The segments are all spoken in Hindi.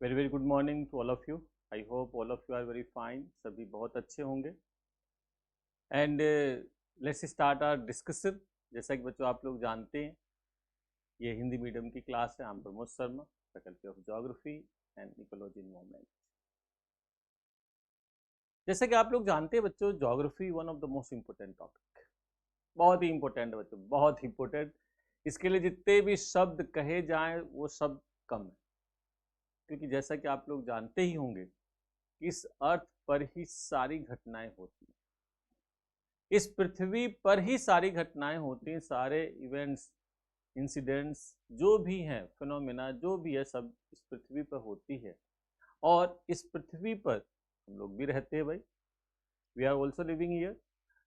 Very very good morning to all of you. I hope all of you are very fine, सभी बहुत अच्छे होंगे। And let's start our discussion. जैसा कि बच्चों आप लोग जानते हैं, ये हिंदी मीडियम की क्लास है। I am Pramod Sharma, faculty of geography and ecology environment. जैसे कि आप लोग जानते हैं बच्चों, geography one of the most important topic, बहुत ही इंपॉर्टेंट है बच्चों, बहुत इंपॉर्टेंट। इसके लिए जितने भी शब्द कहे जाएं वो शब्द कम है, क्योंकि जैसा कि आप लोग जानते ही होंगे, इस अर्थ पर ही सारी घटनाएं होती हैं, इस पृथ्वी पर ही सारी घटनाएं होती हैं, सारे इवेंट्स, इंसिडेंट्स जो भी हैं, फिनोमेना जो भी है, सब इस पृथ्वी पर होती है। और इस पृथ्वी पर हम लोग भी रहते हैं भाई, we are also living here.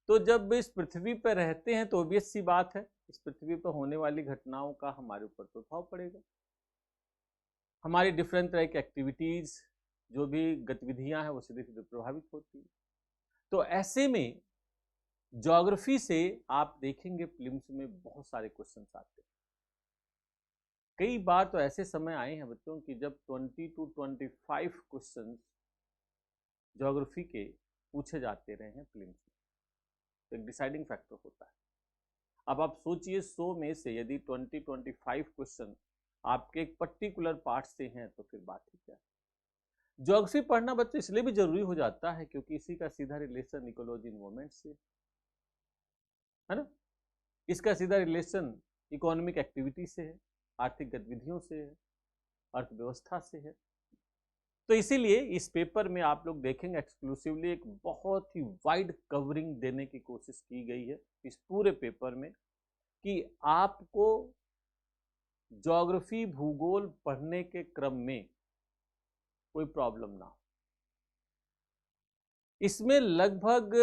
तो जब इस पृथ्वी पर रहते हैं तो ऑब्वियस सी बात है, इस पृथ्वी पर होने वाली घटनाओं का हमारे ऊपर प्रभाव पड़ेगा। हमारी डिफरेंट तरह की एक्टिविटीज, जो भी गतिविधियां हैं, वो सीधे सीधे प्रभावित होती है। तो ऐसे में ज्योग्राफी से आप देखेंगे प्रीलिम्स में बहुत सारे क्वेश्चंस आते हैं। कई बार तो ऐसे समय आए हैं बच्चों कि जब 20 to 25 क्वेश्चंस ज्योग्राफी के पूछे जाते रहे हैं प्रीलिम्स में। तो एक डिसाइडिंग फैक्टर होता है। अब आप सोचिए, 100 में से यदि 20-25 क्वेश्चन आपके एक पर्टिकुलर पार्ट से हैं, तो फिर बात ही क्या है। ज्योग्राफी पढ़ना बच्चों इसलिए भी जरूरी हो जाता है क्योंकि इसी का सीधा रिलेशन इकोलॉजी एनवायरनमेंट से है ना। इसका सीधा रिलेशन इकोनॉमिक एक्टिविटी से है, आर्थिक गतिविधियों से है, अर्थव्यवस्था से है। तो इसीलिए इस पेपर में आप लोग देखेंगे एक्सक्लूसिवली एक बहुत ही वाइड कवरिंग देने की कोशिश की गई है इस पूरे पेपर में, कि आपको ज्योग्राफी भूगोल पढ़ने के क्रम में कोई प्रॉब्लम ना हो। इसमें लगभग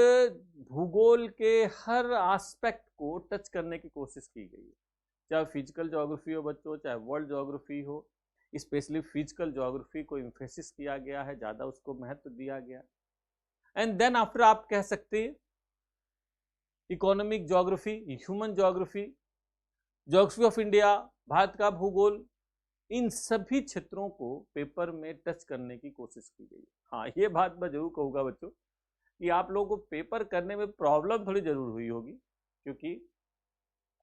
भूगोल के हर एस्पेक्ट को टच करने की कोशिश की गई है, चाहे फिजिकल ज्योग्राफी हो बच्चों, चाहे वर्ल्ड ज्योग्राफी हो। स्पेशली फिजिकल ज्योग्राफी को इम्फेसिस किया गया है, ज़्यादा उसको महत्व दिया गया। एंड देन आफ्टर आप कह सकते हैं economic geography, human geography, geography of India, Bharat का भूगोल, इन सभी क्षेत्रों को पेपर में टच करने की कोशिश की गई। हाँ, ये बात मैं जरूर कहूँगा बच्चों कि आप लोगों को पेपर करने में प्रॉब्लम थोड़ी जरूर हुई होगी, क्योंकि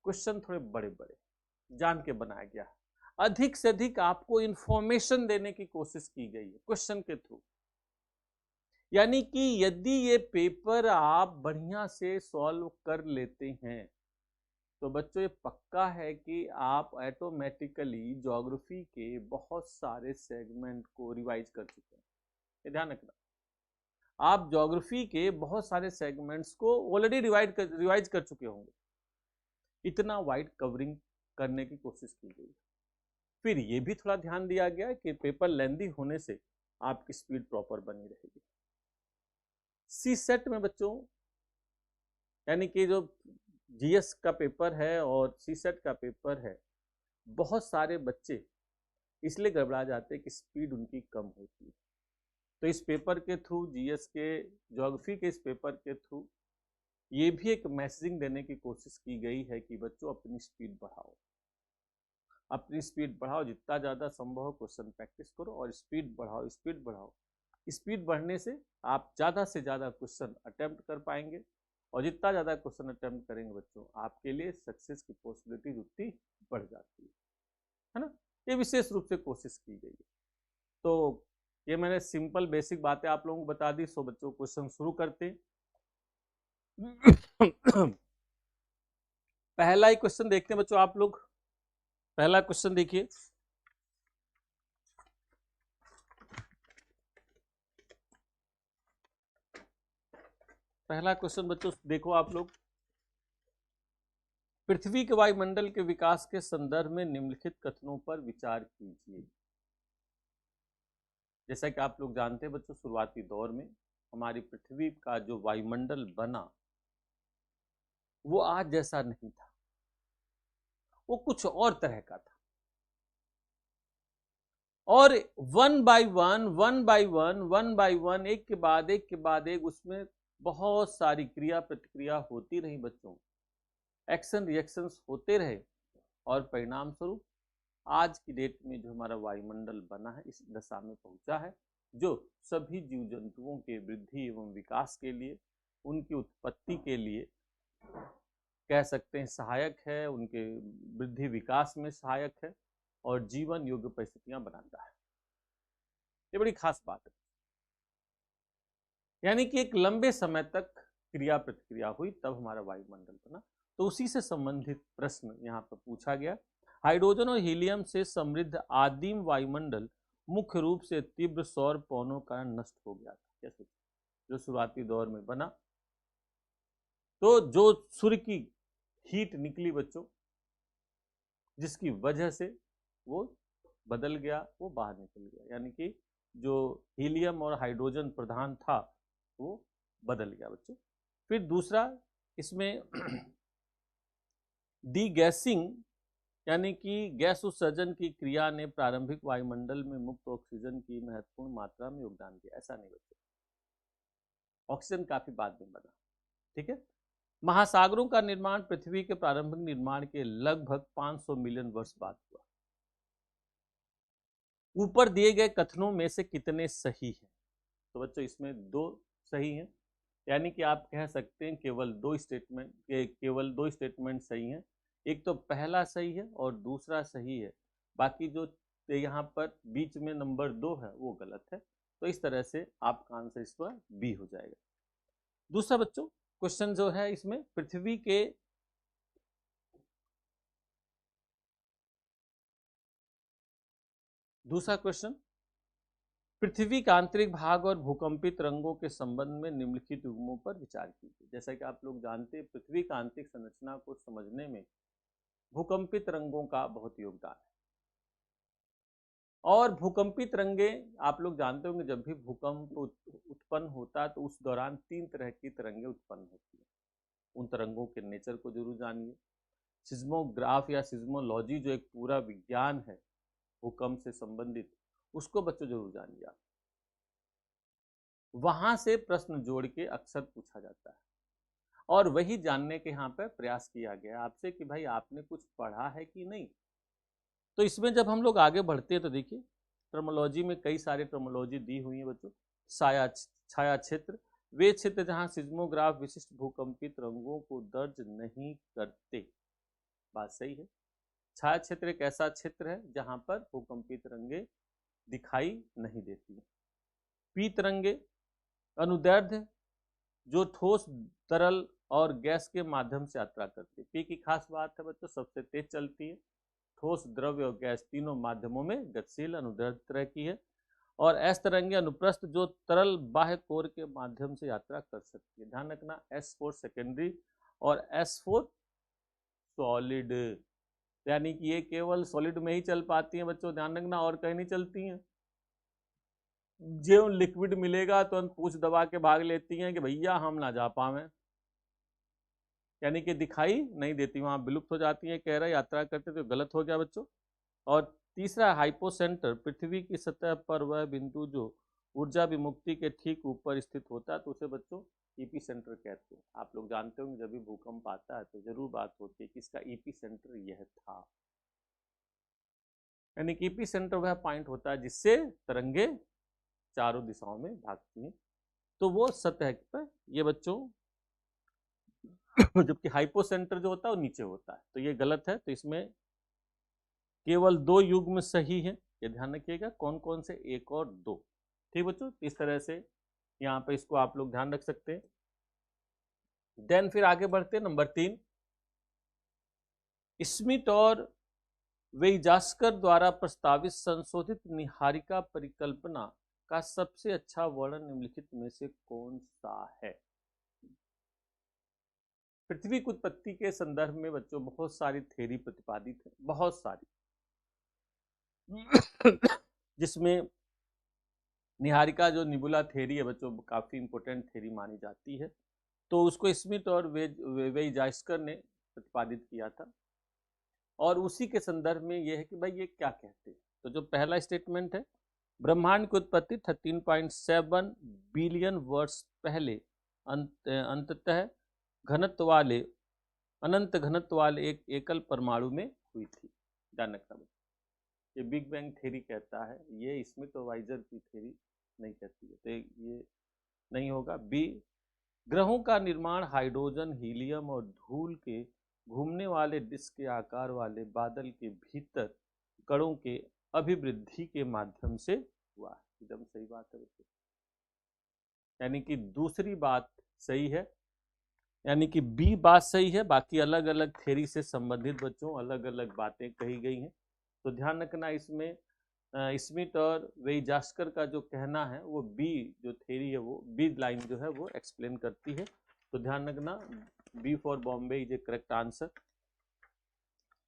क्वेश्चन थोड़े बड़े बड़े जान के बनाया गया है। अधिक से अधिक आपको इंफॉर्मेशन देने की कोशिश की गई है क्वेश्चन के थ्रू। यानी कि यदि ये पेपर आप बढ़िया से सॉल्व कर लेते हैं तो बच्चों ये पक्का है कि आप ऑटोमेटिकली ज्योग्राफी के बहुत सारे सेगमेंट को रिवाइज कर चुके हैं। ये ध्यान रखना, आप ज्योग्राफी के बहुत सारे सेगमेंट्स को ऑलरेडी रिवाइज कर चुके होंगे। इतना वाइड कवरिंग करने की कोशिश की गई। फिर ये भी थोड़ा ध्यान दिया गया कि पेपर लेंदी होने से आपकी स्पीड प्रॉपर बनी रहेगी। सी सेट में बच्चों, यानी कि जो जीएस का पेपर है और सी सेट का पेपर है, बहुत सारे बच्चे इसलिए गड़बड़ा जाते हैं कि स्पीड उनकी कम होती है। तो इस पेपर के थ्रू, जीएस के ज्योग्राफी के इस पेपर के थ्रू ये भी एक मैसेजिंग देने की कोशिश की गई है कि बच्चों अपनी स्पीड बढ़ाओ, अपनी स्पीड बढ़ाओ, जितना ज़्यादा संभव हो क्वेश्चन प्रैक्टिस करो और स्पीड बढ़ाओ, स्पीड बढ़ाओ। स्पीड बढ़ने से आप ज़्यादा से ज़्यादा क्वेश्चन अटेम्प्ट कर पाएंगे, और जितना ज़्यादा क्वेश्चन अटेम्प्ट करेंगे बच्चों, आपके लिए सक्सेस की पॉसिबिलिटी उतनी बढ़ जाती है ना। ये विशेष रूप से कोशिश की गई है। तो ये मैंने सिंपल बेसिक बातें आप लोगों को बता दी। सो बच्चों क्वेश्चन शुरू करते हैं। पहला ही क्वेश्चन देखते हैं बच्चों आप लोग। पहला क्वेश्चन देखिए, पहला क्वेश्चन बच्चों देखो आप लोग। पृथ्वी के वायुमंडल के विकास के संदर्भ में निम्नलिखित कथनों पर विचार कीजिए। जैसा कि आप लोग जानते हैं बच्चों, शुरुआती दौर में हमारी पृथ्वी का जो वायुमंडल बना वो आज जैसा नहीं था, वो कुछ और तरह का था। और वन बाय वन, एक के बाद एक के बाद एक, उसमें बहुत सारी क्रिया प्रतिक्रिया होती रही बच्चों, एक्शन रिएक्शंस होते रहे, और परिणाम स्वरूप आज की डेट में जो हमारा वायुमंडल बना है इस दशा में पहुंचा है, जो सभी जीव जंतुओं के वृद्धि एवं विकास के लिए, उनकी उत्पत्ति के लिए कह सकते हैं सहायक है, उनके वृद्धि विकास में सहायक है और जीवन योग्य परिस्थितियां बनाता है। ये बड़ी खास बात है। यानी कि एक लंबे समय तक क्रिया प्रतिक्रिया हुई तब हमारा वायुमंडल बना। तो उसी से संबंधित प्रश्न यहाँ पर पूछा गया। हाइड्रोजन और हीलियम से समृद्ध आदिम वायुमंडल मुख्य रूप से तीव्र सौर पवनों का नष्ट हो गया था। कैसे? जो शुरुआती दौर में बना, तो जो सूर्य की हीट निकली बच्चों, जिसकी वजह से वो बदल गया, वो बाहर निकल गया, यानी कि जो हीलियम और हाइड्रोजन प्रधान था वो बदल गया बच्चों। फिर दूसरा इसमें डी गैसिंग, यानी कि गैस उत्सर्जन की क्रिया ने प्रारंभिक वायुमंडल में मुक्त ऑक्सीजन की महत्वपूर्ण मात्रा में योगदान दिया। ऐसा नहीं बच्चों, ऑक्सीजन काफी बाद में बना। ठीक है। महासागरों का निर्माण पृथ्वी के प्रारंभिक निर्माण के लगभग 500 मिलियन वर्ष बाद हुआ। ऊपर दिए गए कथनों में से कितने सही हैं? तो बच्चों इसमें 2 सही हैं, यानी कि आप कह सकते हैं केवल दो स्टेटमेंट सही हैं। एक तो पहला सही है और दूसरा सही है, बाकी जो यहाँ पर बीच में नंबर 2 है वो गलत है। तो इस तरह से आपका आंसर इस पर बी हो जाएगा। दूसरा बच्चों क्वेश्चन जो है इसमें पृथ्वी के दूसरा क्वेश्चन, पृथ्वी का आंतरिक भाग और भूकंपित रंगों के संबंध में निम्नलिखित युग्मों पर विचार कीजिए। जैसा कि आप लोग जानते हैं पृथ्वी का आंतरिक संरचना को समझने में भूकंपित रंगों का बहुत योगदान है। और भूकंपित रंगे आप लोग जानते होंगे, जब भी भूकंप उत्पन्न होता है तो उस दौरान 3 तरह की तरंगे उत्पन्न होती है। उन तरंगों के नेचर को जरूर जानिए। सिज्मोग्राफ या सिज्मोलॉजी जो एक पूरा विज्ञान है भूकंप से संबंधित, उसको बच्चों जरूर जानिए आप। वहां से प्रश्न जोड़ के अक्सर पूछा जाता है और वही जानने के यहाँ पर प्रयास किया गया आपसे कि भाई आपने कुछ पढ़ा है कि नहीं। तो इसमें जब हम लोग आगे बढ़ते हैं तो देखिए टर्मोलॉजी में कई सारे टर्मोलॉजी दी हुई है बच्चों। छाया क्षेत्र, वे क्षेत्र जहां सिज्मोग्राफ विशिष्ट भूकंपित रंगों को दर्ज नहीं करते। बात सही है। छाया क्षेत्र एक ऐसा क्षेत्र है जहां पर भूकंपित रंगे दिखाई नहीं देती है। पीत रंगे, अनुदैर्ध्य जो ठोस, तरल और गैस के माध्यम से यात्रा करती है। पी की खास बात है बच्चों, सबसे तेज चलती है। ठोस, द्रव्य और गैस तीनों माध्यमों में गतिशील अनुदैर्ध्य तरह की है। और एस तरंगे अनुप्रस्थ जो तरल बाह्य कोर के माध्यम से यात्रा कर सकती है। ध्यान रखना S4 सेकेंडरी और S4 सॉलिड, यानी कि ये केवल सॉलिड में ही चल पाती हैं बच्चों, ध्यान रखना, और कहीं नहीं चलती हैं। जो लिक्विड मिलेगा तो पूछ दबा के भाग लेती हैं कि भैया हम ना जा पावे, यानी कि दिखाई नहीं देती, वहां विलुप्त हो जाती है। कह रहे यात्रा करते तो गलत हो गया बच्चों। और तीसरा हाइपोसेंटर, पृथ्वी की सतह पर वह बिंदु जो ऊर्जा विमुक्ति के ठीक ऊपर स्थित होता है तो उसे बच्चों ईपी सेंटर कहते हैं। आप लोग जानते होंगे जब भी भूकंप आता है तो जरूर बात होती है कि इसका ईपी सेंटर यह था, यानी कि ईपी सेंटर वह पॉइंट होता है जिससे तरंगे चारों दिशाओं में भागती हैं। तो वो सतह पर ये बच्चों जबकि हाइपोसेंटर जो होता है वो नीचे होता है, तो ये गलत है। तो इसमें केवल 2 युग्म सही है, ये ध्यान रखिएगा। कौन कौन से? 1 और 2। ठीक बच्चों, इस तरह से यहाँ पे इसको आप लोग ध्यान रख सकते हैं। देन फिर आगे बढ़ते हैं नंबर 3, स्मिथ और वेइजास्कर द्वारा प्रस्तावित संशोधित निहारिका परिकल्पना का सबसे अच्छा वर्णन निम्नलिखित में से कौन सा है? पृथ्वी की उत्पत्ति के संदर्भ में बच्चों बहुत सारी थ्योरी प्रतिपादित है, बहुत सारी, जिसमें निहारिका जो निबुला थ्योरी है बच्चों काफी इंपोर्टेंट थ्योरी मानी जाती है। तो उसको स्मिथ और वेइजास्कर ने प्रतिपादित किया था और उसी के संदर्भ में यह है कि भाई ये क्या कहते हैं। तो जो पहला स्टेटमेंट है, ब्रह्मांड की उत्पत्ति 13.7 बिलियन वर्ष पहले अंततः घनत्व वाले अनंत घनत्व वाले एक एकल परमाणु में हुई थी। ध्यान रखना। ये बिग बैंग थ्योरी कहता है, ये स्मिथ और वाइजर की थ्योरी नहीं कहती है, तो ये नहीं होगा। बी, ग्रहों का निर्माण हाइड्रोजन, हीलियम और धूल के घूमने वाले डिस्क के आकार वाले बादल के भीतर कणों के अभिवृद्धि के माध्यम से हुआ है। एकदम सही बात है बच्चों, यानी कि दूसरी बात सही है, यानी कि बी बात सही है, बाकी अलग अलग थ्योरी से संबंधित बच्चों अलग अलग बातें कही गई हैं। तो ध्यान रखना इसमें स्मिथ और वेइजास्कर का जो कहना है वो बी जो थ्योरी है वो बी लाइन जो है वो एक्सप्लेन करती है। तो ध्यान रखना B for Bombay is a correct answer.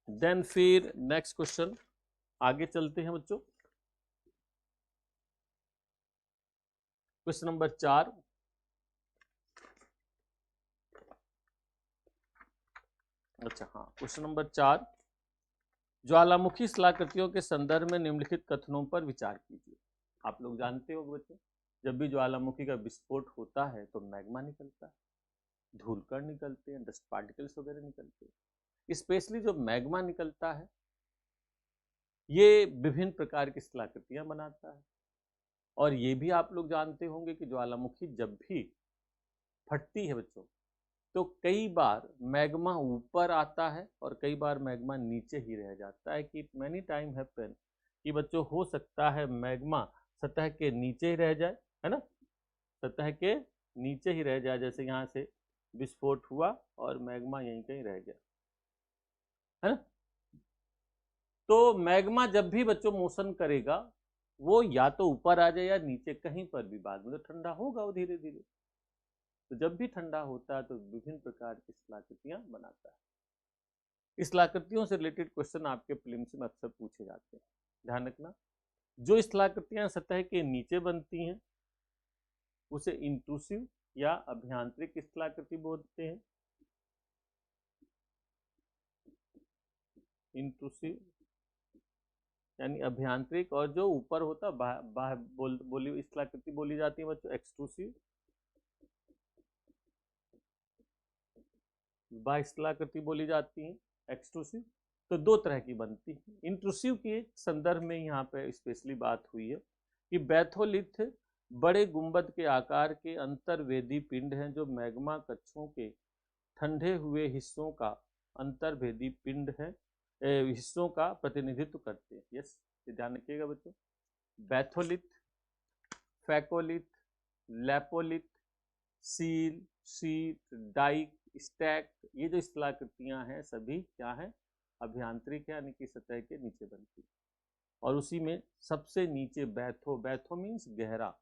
Then फिर नेक्स्ट क्वेश्चन आगे चलते हैं बच्चों। क्वेश्चन नंबर 4, अच्छा हाँ, क्वेश्चन नंबर 4, ज्वालामुखी शिलाकृतियों के संदर्भ में निम्नलिखित कथनों पर विचार कीजिए। आप लोग जानते हो बच्चों, जब भी ज्वालामुखी का विस्फोट होता है तो मैग्मा निकलता है, धूलकण निकलते हैं, डस्ट पार्टिकल्स वगैरह निकलते हैं। स्पेशली जो मैग्मा निकलता है ये विभिन्न प्रकार की शिलाकृतियां बनाता है। और ये भी आप लोग जानते होंगे कि ज्वालामुखी जब भी फटती है बच्चों तो कई बार मैग्मा ऊपर आता है और कई बार मैग्मा नीचे ही रह जाता है। कि मैनी टाइम हैपन कि बच्चों हो सकता है मैग्मा सतह के नीचे ही रह जाए, है ना, सतह के नीचे ही रह जाए, जैसे यहाँ से विस्फोट हुआ और मैग्मा यहीं कहीं रह गया, है ना। तो मैग्मा जब भी बच्चों मोशन करेगा वो या तो ऊपर आ जाए या नीचे, कहीं पर भी बाद में तो ठंडा होगा वो धीरे धीरे। तो जब भी ठंडा होता है तो विभिन्न प्रकार की शिलाकृतियां बनाता है। इस शिलाकृतियों से रिलेटेड क्वेश्चन आपके प्रीलिम्स में अक्सर पूछे जाते हैं। ध्यान रखना, जो शिलाकृतियां सतह के नीचे बनती हैं उसे इंट्रूसिव या अभ्यांतरिक शिलाकृति बोलते हैं। इंट्रूसिव यानी अभ्यांतरिक, और जो ऊपर होता बोली शिलाकृति बोली जाती है बच्चों एक्सट्रूसिव। बाह्य शिलाकृति बोली जाती है एक्सट्रूसिव। तो दो तरह की बनती है। इंट्रूसिव के संदर्भ में यहाँ पे स्पेशली बात हुई है कि बैथोलिथ बड़े गुंबद के आकार के अंतर्वेदी पिंड हैं जो मैग्मा कक्षों के ठंडे हुए हिस्सों का अंतर्वेदी पिंड है, हिस्सों का प्रतिनिधित्व करते हैं। यस, ध्यान रखिएगा बच्चों, batholith, phacolith, lopolith, sill, sheet, dyke, stack, ये जो शिलाकृतियां हैं सभी क्या है, अभ्यांतरिक है, यानी कि सतह के नीचे बनती है। और उसी में सबसे नीचे बैथो मीन्स गहरा,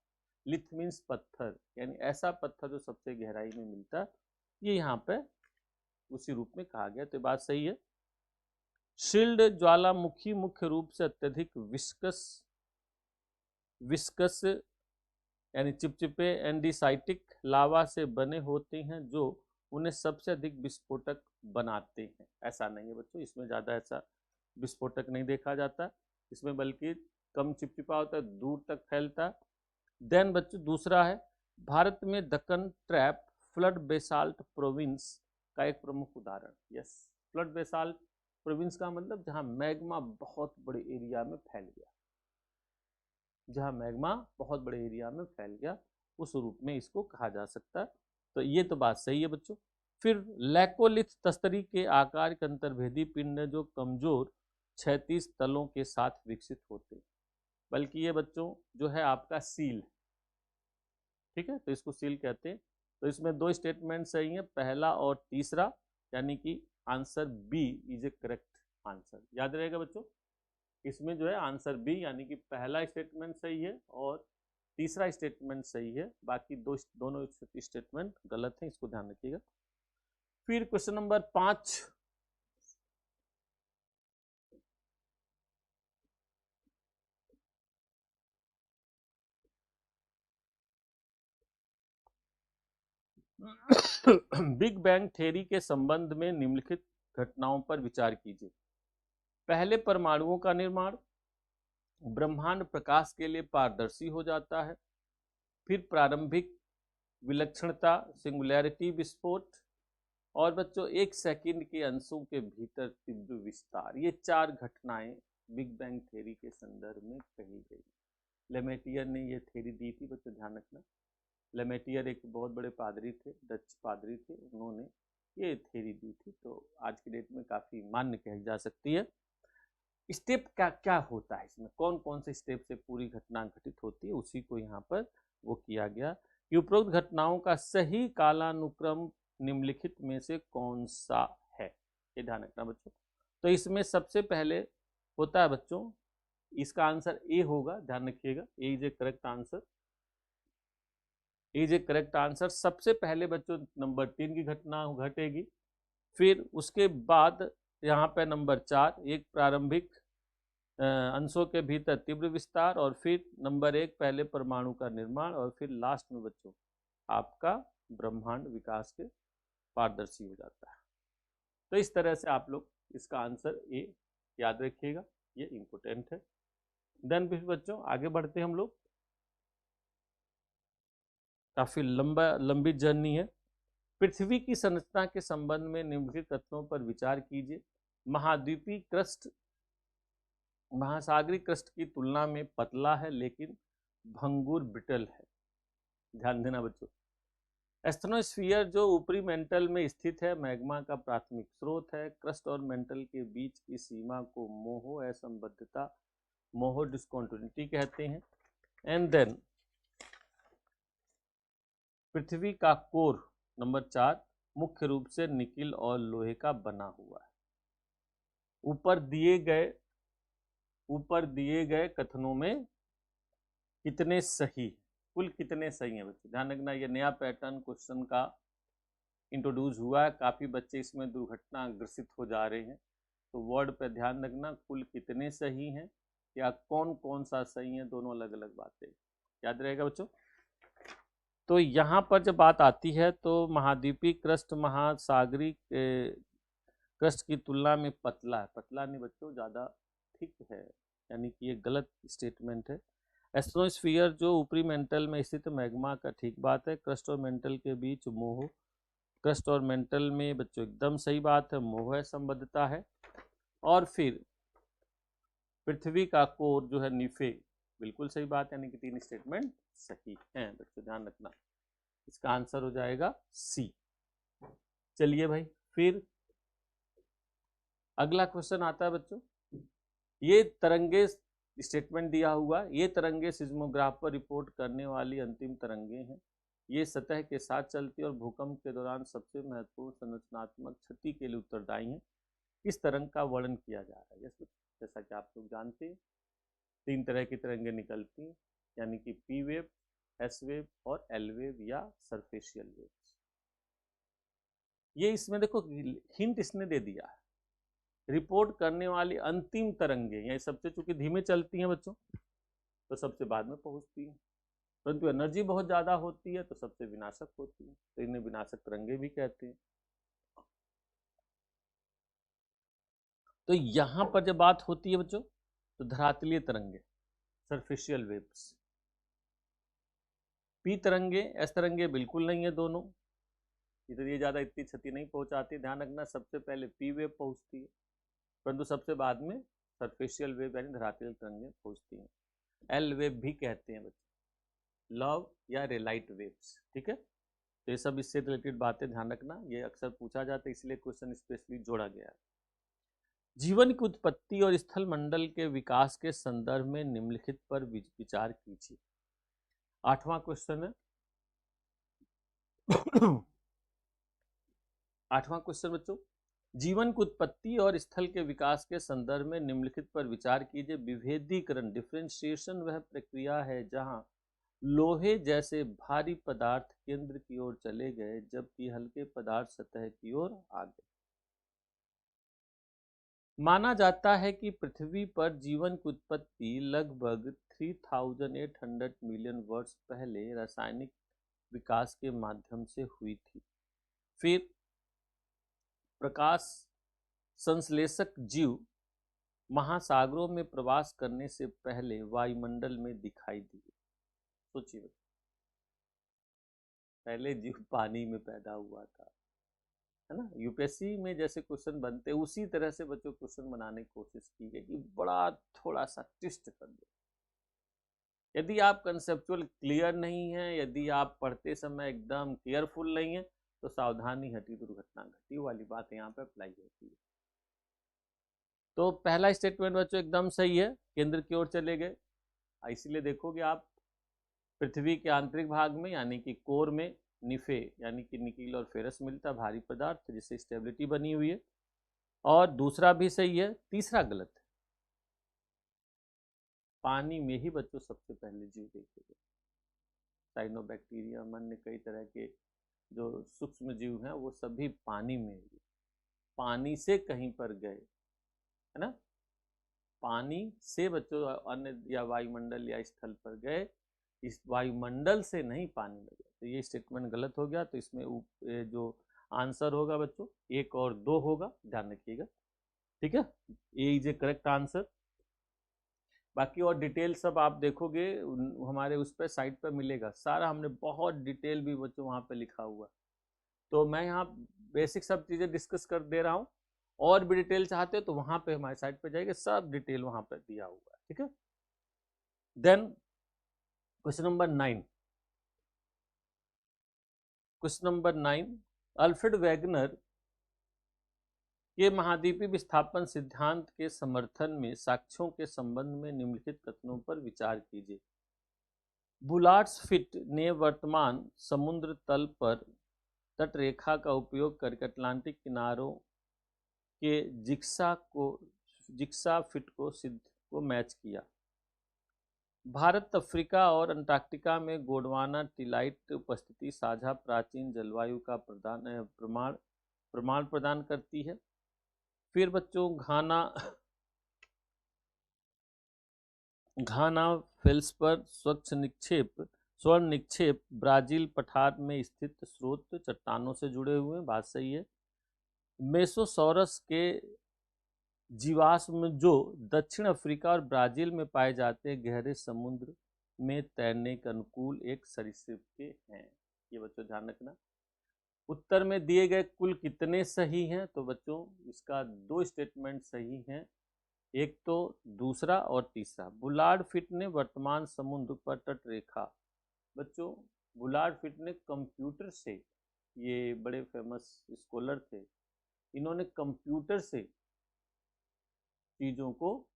लिथ मीन्स पत्थर, यानी ऐसा पत्थर जो सबसे गहराई में मिलता है, ये यहाँ पे उसी रूप में कहा गया। तो बात सही है। शील्ड ज्वालामुखी मुख्य रूप से अत्यधिक विस्कस यानी चिपचिपे एंडीसाइटिक लावा से बने होते हैं जो उन्हें सबसे अधिक विस्फोटक बनाते हैं। ऐसा नहीं है बच्चों, इसमें ज़्यादा ऐसा विस्फोटक नहीं देखा जाता, इसमें बल्कि कम चिपचिपा होता है, दूर तक फैलता है। देन बच्चों दूसरा है, भारत में Deccan trap flood basalt province का एक प्रमुख उदाहरण। यस, फ्लड बेसाल्ट प्रोविंस का मतलब जहाँ मैग्मा बहुत बड़े एरिया में फैल गया, जहाँ मैग्मा बहुत बड़े एरिया में फैल गया, उस रूप में इसको कहा जा सकता है। तो ये तो बात सही है बच्चों। फिर लैकोलिथ तस्तरी के आकार के अंतर्भेदी पिंड जो कमजोर क्षैतिज तलों के साथ विकसित होते हैं, बल्कि ये बच्चों जो है आपका सील, ठीक है, तो इसको सील कहते हैं। तो इसमें दो स्टेटमेंट सही है, पहला और तीसरा, यानी कि answer B is a correct answer. याद रहेगा बच्चों, इसमें जो है आंसर बी यानी कि पहला स्टेटमेंट सही है और तीसरा स्टेटमेंट सही है, बाकी दोनों स्टेटमेंट गलत हैं, इसको ध्यान रखिएगा। फिर question number 5, big bang theory के संबंध में निम्नलिखित घटनाओं पर विचार कीजिए। पहले परमाणुओं का निर्माण, ब्रह्मांड प्रकाश के लिए पारदर्शी हो जाता है, फिर प्रारंभिक विलक्षणता सिंगुलैरिटी विस्फोट, और बच्चों 1 सेकंड के अंशों के भीतर तीव्र विस्तार। ये 4 घटनाएं बिग बैंग थ्योरी के संदर्भ में कही गई। लेमेटियर ने ये थ्योरी दी थी, बच्चों ध्यान रखना। लेमेटियर एक बहुत बड़े पादरी थे, डच पादरी थे, उन्होंने ये थ्योरी दी थी, तो आज की डेट में काफ़ी मान्य कही जा सकती है। स्टेप क्या क्या होता है इसमें, कौन कौन से स्टेप से पूरी घटना घटित होती है, उसी को यहाँ पर वो किया गया कि उपरोक्त घटनाओं का सही कालानुक्रम निम्नलिखित में से कौन सा है, ये ध्यान रखना बच्चों। तो इसमें सबसे पहले होता है बच्चों, इसका आंसर ए होगा, ध्यान रखिएगा, A is a correct answer, is a correct answer. सबसे पहले बच्चों नंबर 3 की घटना घटेगी, फिर उसके बाद यहाँ पे नंबर 4 एक प्रारंभिक अंशों के भीतर तीव्र विस्तार, और फिर नंबर 1 पहले परमाणु का निर्माण, और फिर लास्ट में बच्चों आपका ब्रह्मांड विकास के पारदर्शी हो जाता है। तो इस तरह से आप लोग इसका आंसर ए याद रखिएगा, ये इम्पोर्टेंट है। देन फिर बच्चों आगे बढ़ते हैं हम लोग, काफी लंबी जर्नी है। पृथ्वी की संरचना के संबंध में निम्नलिखित तथ्यों पर विचार कीजिए। महाद्वीपीय क्रस्ट महासागरीय क्रस्ट की तुलना में पतला है लेकिन भंगुर ब्रिटल है। ध्यान देना बच्चों। एस्थेनोस्फीयर जो ऊपरी मेंटल में स्थित है, मैग्मा का प्राथमिक स्रोत है। क्रस्ट और मेंटल के बीच की सीमा को मोहो असंबद्धता, मोहो डिस्कॉन्टिन्यूटी कहते हैं। एंड देन पृथ्वी का कोर नंबर 4 मुख्य रूप से निकिल और लोहे का बना हुआ है। ऊपर दिए गए कथनों में कितने सही, कुल कितने सही हैं बच्चों, ध्यान रखना। ये नया पैटर्न क्वेश्चन का इंट्रोड्यूस हुआ है, काफ़ी बच्चे इसमें दुर्घटना ग्रसित हो जा रहे हैं, तो वर्ड पे ध्यान रखना, कुल कितने सही हैं या कौन कौन सा सही है, दोनों अलग अलग बातें याद रहेगा बच्चों। तो यहाँ पर जब बात आती है तो महाद्वीपीय क्रस्ट महासागरीय क्रस्ट की तुलना में पतला है, पतला नहीं बच्चों, ज़्यादा थिक है, यानी कि ये गलत स्टेटमेंट है। एस्ट्रोस्फीयर जो ऊपरी मेंटल में स्थित मैग्मा का, ठीक बात है। क्रस्ट और मेंटल के बीच मोह, क्रस्ट और मेंटल में बच्चों एकदम सही बात है, मोह संबद्धता है। और फिर पृथ्वी का कोर जो है निफे, बिल्कुल सही बात, यानी कि 3 स्टेटमेंट सही हैं बच्चों, ध्यान रखना। इसका आंसर हो जाएगा सी। चलिए भाई, फिर अगला क्वेश्चन आता है बच्चों। ये तरंगे, स्टेटमेंट दिया हुआ, ये तरंगे सिज्मोग्राफ पर रिपोर्ट करने वाली अंतिम तरंगे हैं। ये सतह के साथ चलती और भूकंप के दौरान सबसे महत्वपूर्ण संरचनात्मक क्षति के लिए उत्तरदायी हैं। इस तरंग का वर्णन किया जा रहा है। जैसा कि आप लोग जानते हैं 3 तरह की तरंगे निकलती हैं, यानी कि पी वेव, एस वेव और एल वेव या सरफेशियल वेव। ये इसमें देखो हिंट इसने दे दिया है, रिपोर्ट करने वाली अंतिम तरंगे, ये सबसे चूंकि धीमे चलती हैं बच्चों तो सबसे बाद में पहुंचती हैं, परंतु एनर्जी बहुत ज़्यादा होती है तो सबसे विनाशक होती है, तो इन्हें विनाशक तरंगे भी कहते हैं। तो यहाँ पर जब बात होती है बच्चों तो धरातलीय तरंगे, सरफेशियल वेव्स, पी तरंगे, एस तरंगे बिल्कुल नहीं है दोनों, इधर ये ज़्यादा इतनी क्षति नहीं पहुंचाती। ध्यान रखना, सबसे पहले पी वेव पहुंचती है, परंतु सबसे बाद में सरफेशियल वेव यानी धरातलीय तरंगे पहुंचती हैं। एल वेव भी कहते हैं बच्चों, लव या रेलाइट वेव्स, ठीक है। तो ये सब इससे रिलेटेड बातें ध्यान रखना, ये अक्सर पूछा जाता है, इसलिए क्वेश्चन स्पेशली जोड़ा गया है। जीवन की उत्पत्ति और स्थल मंडल के विकास के संदर्भ में निम्नलिखित पर विचार कीजिए। 8वां क्वेश्चन है। 8वां क्वेश्चन बच्चों, जीवन की उत्पत्ति और स्थल के विकास के संदर्भ में निम्नलिखित पर विचार कीजिए। विभेदीकरण, डिफरेंशिएशन वह प्रक्रिया है जहां लोहे जैसे भारी पदार्थ केंद्र की ओर चले गए जबकि हल्के पदार्थ सतह की ओर आ गए। माना जाता है कि पृथ्वी पर जीवन की उत्पत्ति लगभग 3800 मिलियन वर्ष पहले रासायनिक विकास के माध्यम से हुई थी। फिर प्रकाश संश्लेषक जीव महासागरों में प्रवास करने से पहले वायुमंडल में दिखाई दिए। सोचिए, पहले जीव पानी में पैदा हुआ था, है ना। यूपीएससी में जैसे क्वेश्चन बनते उसी तरह से बच्चों क्वेश्चन बनाने की कोशिश की गई कि बड़ा थोड़ा सा ट्विस्ट कर दो। यदि आप कंसेप्चुअल क्लियर नहीं है, यदि आप पढ़ते समय एकदम केयरफुल नहीं है, तो सावधानी हटी दुर्घटना घटी वाली बात यहाँ पे अप्लाई होती है। तो पहला स्टेटमेंट बच्चों एकदम सही है, केंद्र की ओर चले गए। इसीलिए देखोगे आप पृथ्वी के आंतरिक भाग में यानी कि कोर में निफे यानी कि निकिल और फेरस मिलता भारी पदार्थ जिससे स्टेबिलिटी बनी हुई है। और दूसरा भी सही है, तीसरा गलत है। पानी में ही बच्चों सबसे पहले जीव देखे गए। साइनोबैक्टीरियम अन्य कई तरह के जो सूक्ष्म जीव हैं वो सभी पानी में ही, पानी से कहीं पर गए, है ना। पानी से बच्चों अन्य या वायुमंडल या स्थल पर गए, इस वायुमंडल से नहीं पानी में गए। तो ये स्टेटमेंट गलत हो गया। तो इसमें जो आंसर होगा बच्चों 1 और 2 होगा, ध्यान रखिएगा, ठीक है। ए इज ए करेक्ट आंसर। बाकी और डिटेल सब आप देखोगे हमारे उस पर साइट पर मिलेगा सारा, हमने बहुत डिटेल भी बच्चों वहाँ पे लिखा हुआ। तो मैं यहाँ बेसिक सब चीज़ें डिस्कस कर दे रहा हूँ, और भी डिटेल चाहते हो तो वहाँ पे हमारे साइट पे जाइए, सब डिटेल वहाँ पे दिया हुआ है, ठीक है। Then question number 9, question number 9, Alfred Wegener के महाद्वीपीय विस्थापन सिद्धांत के समर्थन में साक्ष्यों के संबंध में निम्नलिखित कथनों पर विचार कीजिए। बुलार्ड्स फिट ने वर्तमान समुद्र तल पर तटरेखा का उपयोग करके अटलांटिक किनारों के जिक्सा फिट को मैच किया। भारत, अफ्रीका और अंटार्कटिका में गोंडवाना टिलाइट उपस्थिति साझा प्राचीन जलवायु का प्रमाण प्रदान करती है। फिर बच्चों घाना फेल्सपर स्वर्ण निक्षेप ब्राजील पठार में स्थित स्रोत चट्टानों से जुड़े हुए हैं, बात सही है। मेसोसॉरस के जीवाश्म जो दक्षिण अफ्रीका और ब्राजील में पाए जाते हैं गहरे समुद्र में तैरने के अनुकूल एक सरीसृप के हैं। ये बच्चों ध्यान रखना। उत्तर में दिए गए कुल कितने सही हैं? तो बच्चों इसका 2 स्टेटमेंट सही हैं, एक तो दूसरा और तीसरा। बुलार्ड फिट ने वर्तमान समुद्र पर तटरेखा, बच्चों बुलार्ड फिट ने कंप्यूटर से, ये बड़े फेमस स्कॉलर थे, इन्होंने कंप्यूटर से चीज़ों को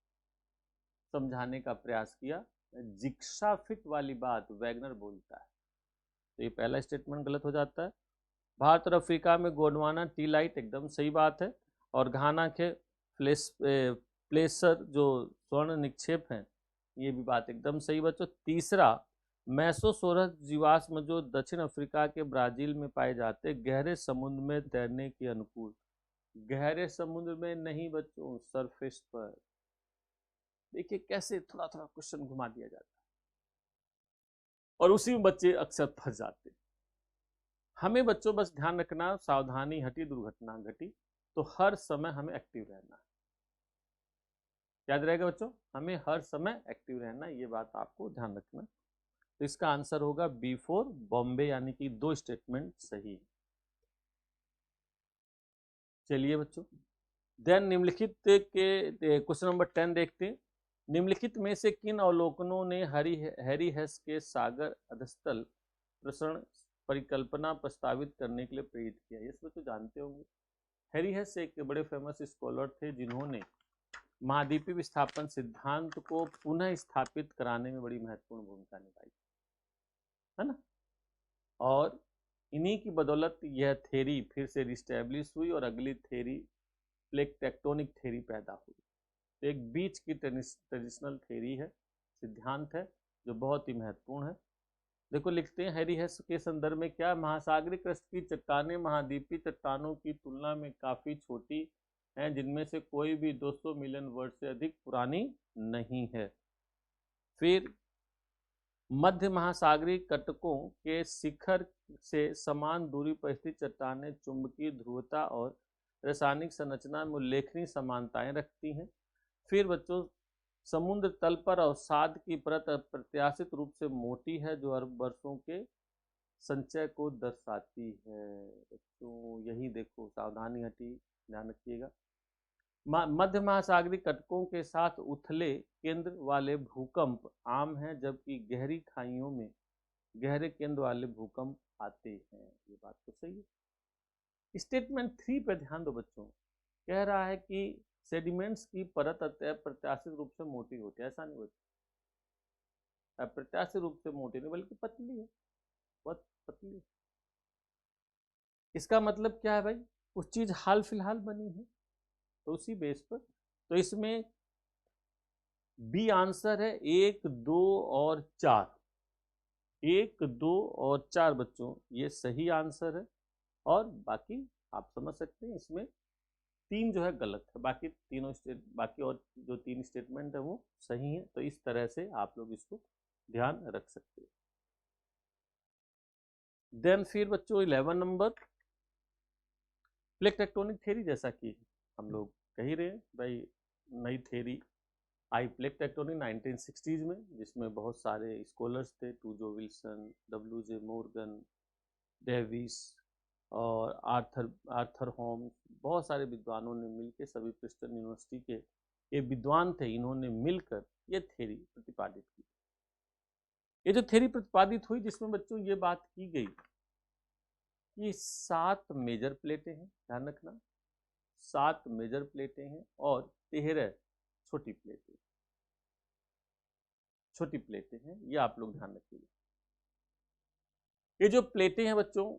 समझाने का प्रयास किया। जिक्सा फिट वाली बात वैगनर बोलता है, तो ये पहला स्टेटमेंट गलत हो जाता है। भारत और अफ्रीका में गोंडवाना टीलाइट एकदम सही बात है, और घाना के प्लेसर जो स्वर्ण निक्षेप हैं ये भी बात एकदम सही बच्चों। तीसरा, मेसोसोरस जीवाश्म जो दक्षिण अफ्रीका के ब्राजील में पाए जाते गहरे समुद्र में तैरने के अनुकूल, गहरे समुद्र में नहीं बच्चों, सरफेस पर। देखिए कैसे थोड़ा थोड़ा क्वेश्चन घुमा दिया जाता है और उसी में बच्चे अक्सर फंस जाते। हमें बच्चों बस ध्यान रखना, सावधानी हटी दुर्घटना घटी, तो हर समय हमें एक्टिव रहना है। याद रहेगा बच्चों, हमें हर समय एक्टिव रहना, ये बात आपको ध्यान रखना। तो इसका आंसर होगा B4 बॉम्बे, यानी कि 2 स्टेटमेंट सही। चलिए बच्चों, देन निम्नलिखित के क्वेश्चन नंबर 10 देखते हैं। निम्नलिखित में से किन अवलोकनों ने हैरी हेस के सागर अधस्तल प्रसरण परिकल्पना प्रस्तावित करने के लिए प्रेरित किया? ये सब तो जानते होंगे। हैरी हेस एक बड़े फेमस स्कॉलर थे जिन्होंने महाद्वीपीय विस्थापन सिद्धांत को पुनः स्थापित कराने में बड़ी महत्वपूर्ण भूमिका निभाई, है ना। और इन्हीं की बदौलत यह थ्योरी फिर से रिस्टैब्लिश हुई और अगली थ्योरी प्लेट टेक्टोनिक थ्योरी पैदा हुई। तो एक बीच की ट्रेडिशनल थ्योरी है, सिद्धांत है, जो बहुत ही महत्वपूर्ण है। देखो लिखते हैं हैरी हेस के संदर्भ में क्या, महासागरीय क्रस्ट की चट्टानें महाद्वीपीय चट्टानों की तुलना में काफ़ी छोटी हैं, जिनमें से कोई भी 200 मिलियन वर्ष से अधिक पुरानी नहीं है। फिर मध्य महासागरीय कटकों के शिखर से समान दूरी पर स्थित चट्टानें चुंबकीय ध्रुवता और रासायनिक संरचना में उल्लेखनीय समानताएं रखती हैं। फिर बच्चों समुद्र तल पर अवसाद की परत अप्रत्याशित रूप से मोटी है, जो अरब वर्षों के संचय को दर्शाती है। तो यही देखो, सावधानी हटी, ध्यान रखिएगा। मध्य महासागरीय तटों के साथ उथले केंद्र वाले भूकंप आम हैं, जबकि गहरी खाइयों में गहरे केंद्र वाले भूकंप आते हैं। ये बात तो सही है। स्टेटमेंट 3 पे ध्यान दो बच्चों। कह रहा है कि सेडिमेंट्स की परत अप्रत्याशित रूप से मोटी होती है। ऐसा नहीं होता, अप्रत्याशित रूप से मोटी नहीं बल्कि पतली है, बहुत पतली। इसका मतलब क्या है भाई, कुछ चीज हाल फिलहाल बनी है, तो उसी बेस पर। तो इसमें बी आंसर है 1, 2 और 4। 1, 2 और 4 बच्चों, ये सही आंसर है। और बाकी आप समझ सकते हैं इसमें 3 जो है गलत है, बाकी तीनों बाकी और जो 3 स्टेटमेंट है वो सही है। तो इस तरह से आप लोग इसको ध्यान रख सकते हैं। देन फिर बच्चों 11 नंबर, प्लेट टेक्टोनिक थ्योरी, जैसा कि हम लोग कह ही रहे हैं भाई, नई थ्योरी आई प्लेट टेक्टोनिक 1960s में, जिसमें बहुत सारे स्कॉलर्स थे, टूजो विल्सन, WJ मॉर्गन, डेविस और आर्थर होम्स, बहुत सारे विद्वानों ने मिलकर, सभी प्रिंसटन यूनिवर्सिटी के ये विद्वान थे, इन्होंने मिलकर ये थ्योरी प्रतिपादित की। ये जो थ्योरी प्रतिपादित हुई, जिसमें बच्चों ये बात की गई कि 7 मेजर प्लेटें हैं, ध्यान रखना, 7 मेजर प्लेटें हैं और 13 छोटी प्लेटें, छोटी प्लेटें हैं। ये आप लोग ध्यान रखिएगा। ये जो प्लेटें हैं बच्चों,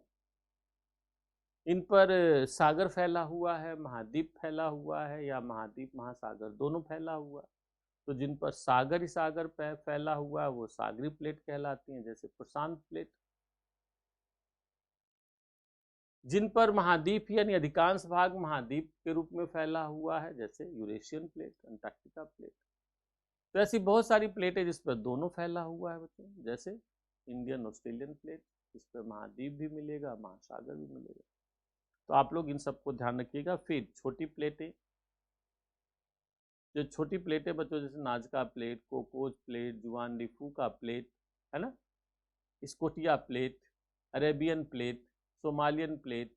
इन पर सागर फैला हुआ है, महाद्वीप फैला हुआ है, या महाद्वीप महासागर दोनों फैला हुआ है। तो जिन पर सागर ही सागर फैला हुआ है वो सागरी प्लेट कहलाती हैं, जैसे प्रशांत प्लेट। जिन पर महाद्वीप यानी अधिकांश भाग महाद्वीप के रूप में फैला हुआ है, जैसे यूरेशियन प्लेट, अंटार्कटिका प्लेट। तो ऐसी बहुत सारी प्लेट है जिस पर दोनों फैला हुआ है बच्चों, जैसे इंडियन ऑस्ट्रेलियन प्लेट, इस पर महाद्वीप भी मिलेगा, महासागर भी मिलेगा। तो आप लोग इन सबको ध्यान रखिएगा। फिर छोटी प्लेटें, जो छोटी प्लेटें बच्चों, जैसे Nazca plate, Cocos plate, Juan de Fuca plate, है ना, Scotia plate, Arabian plate, Somalian plate,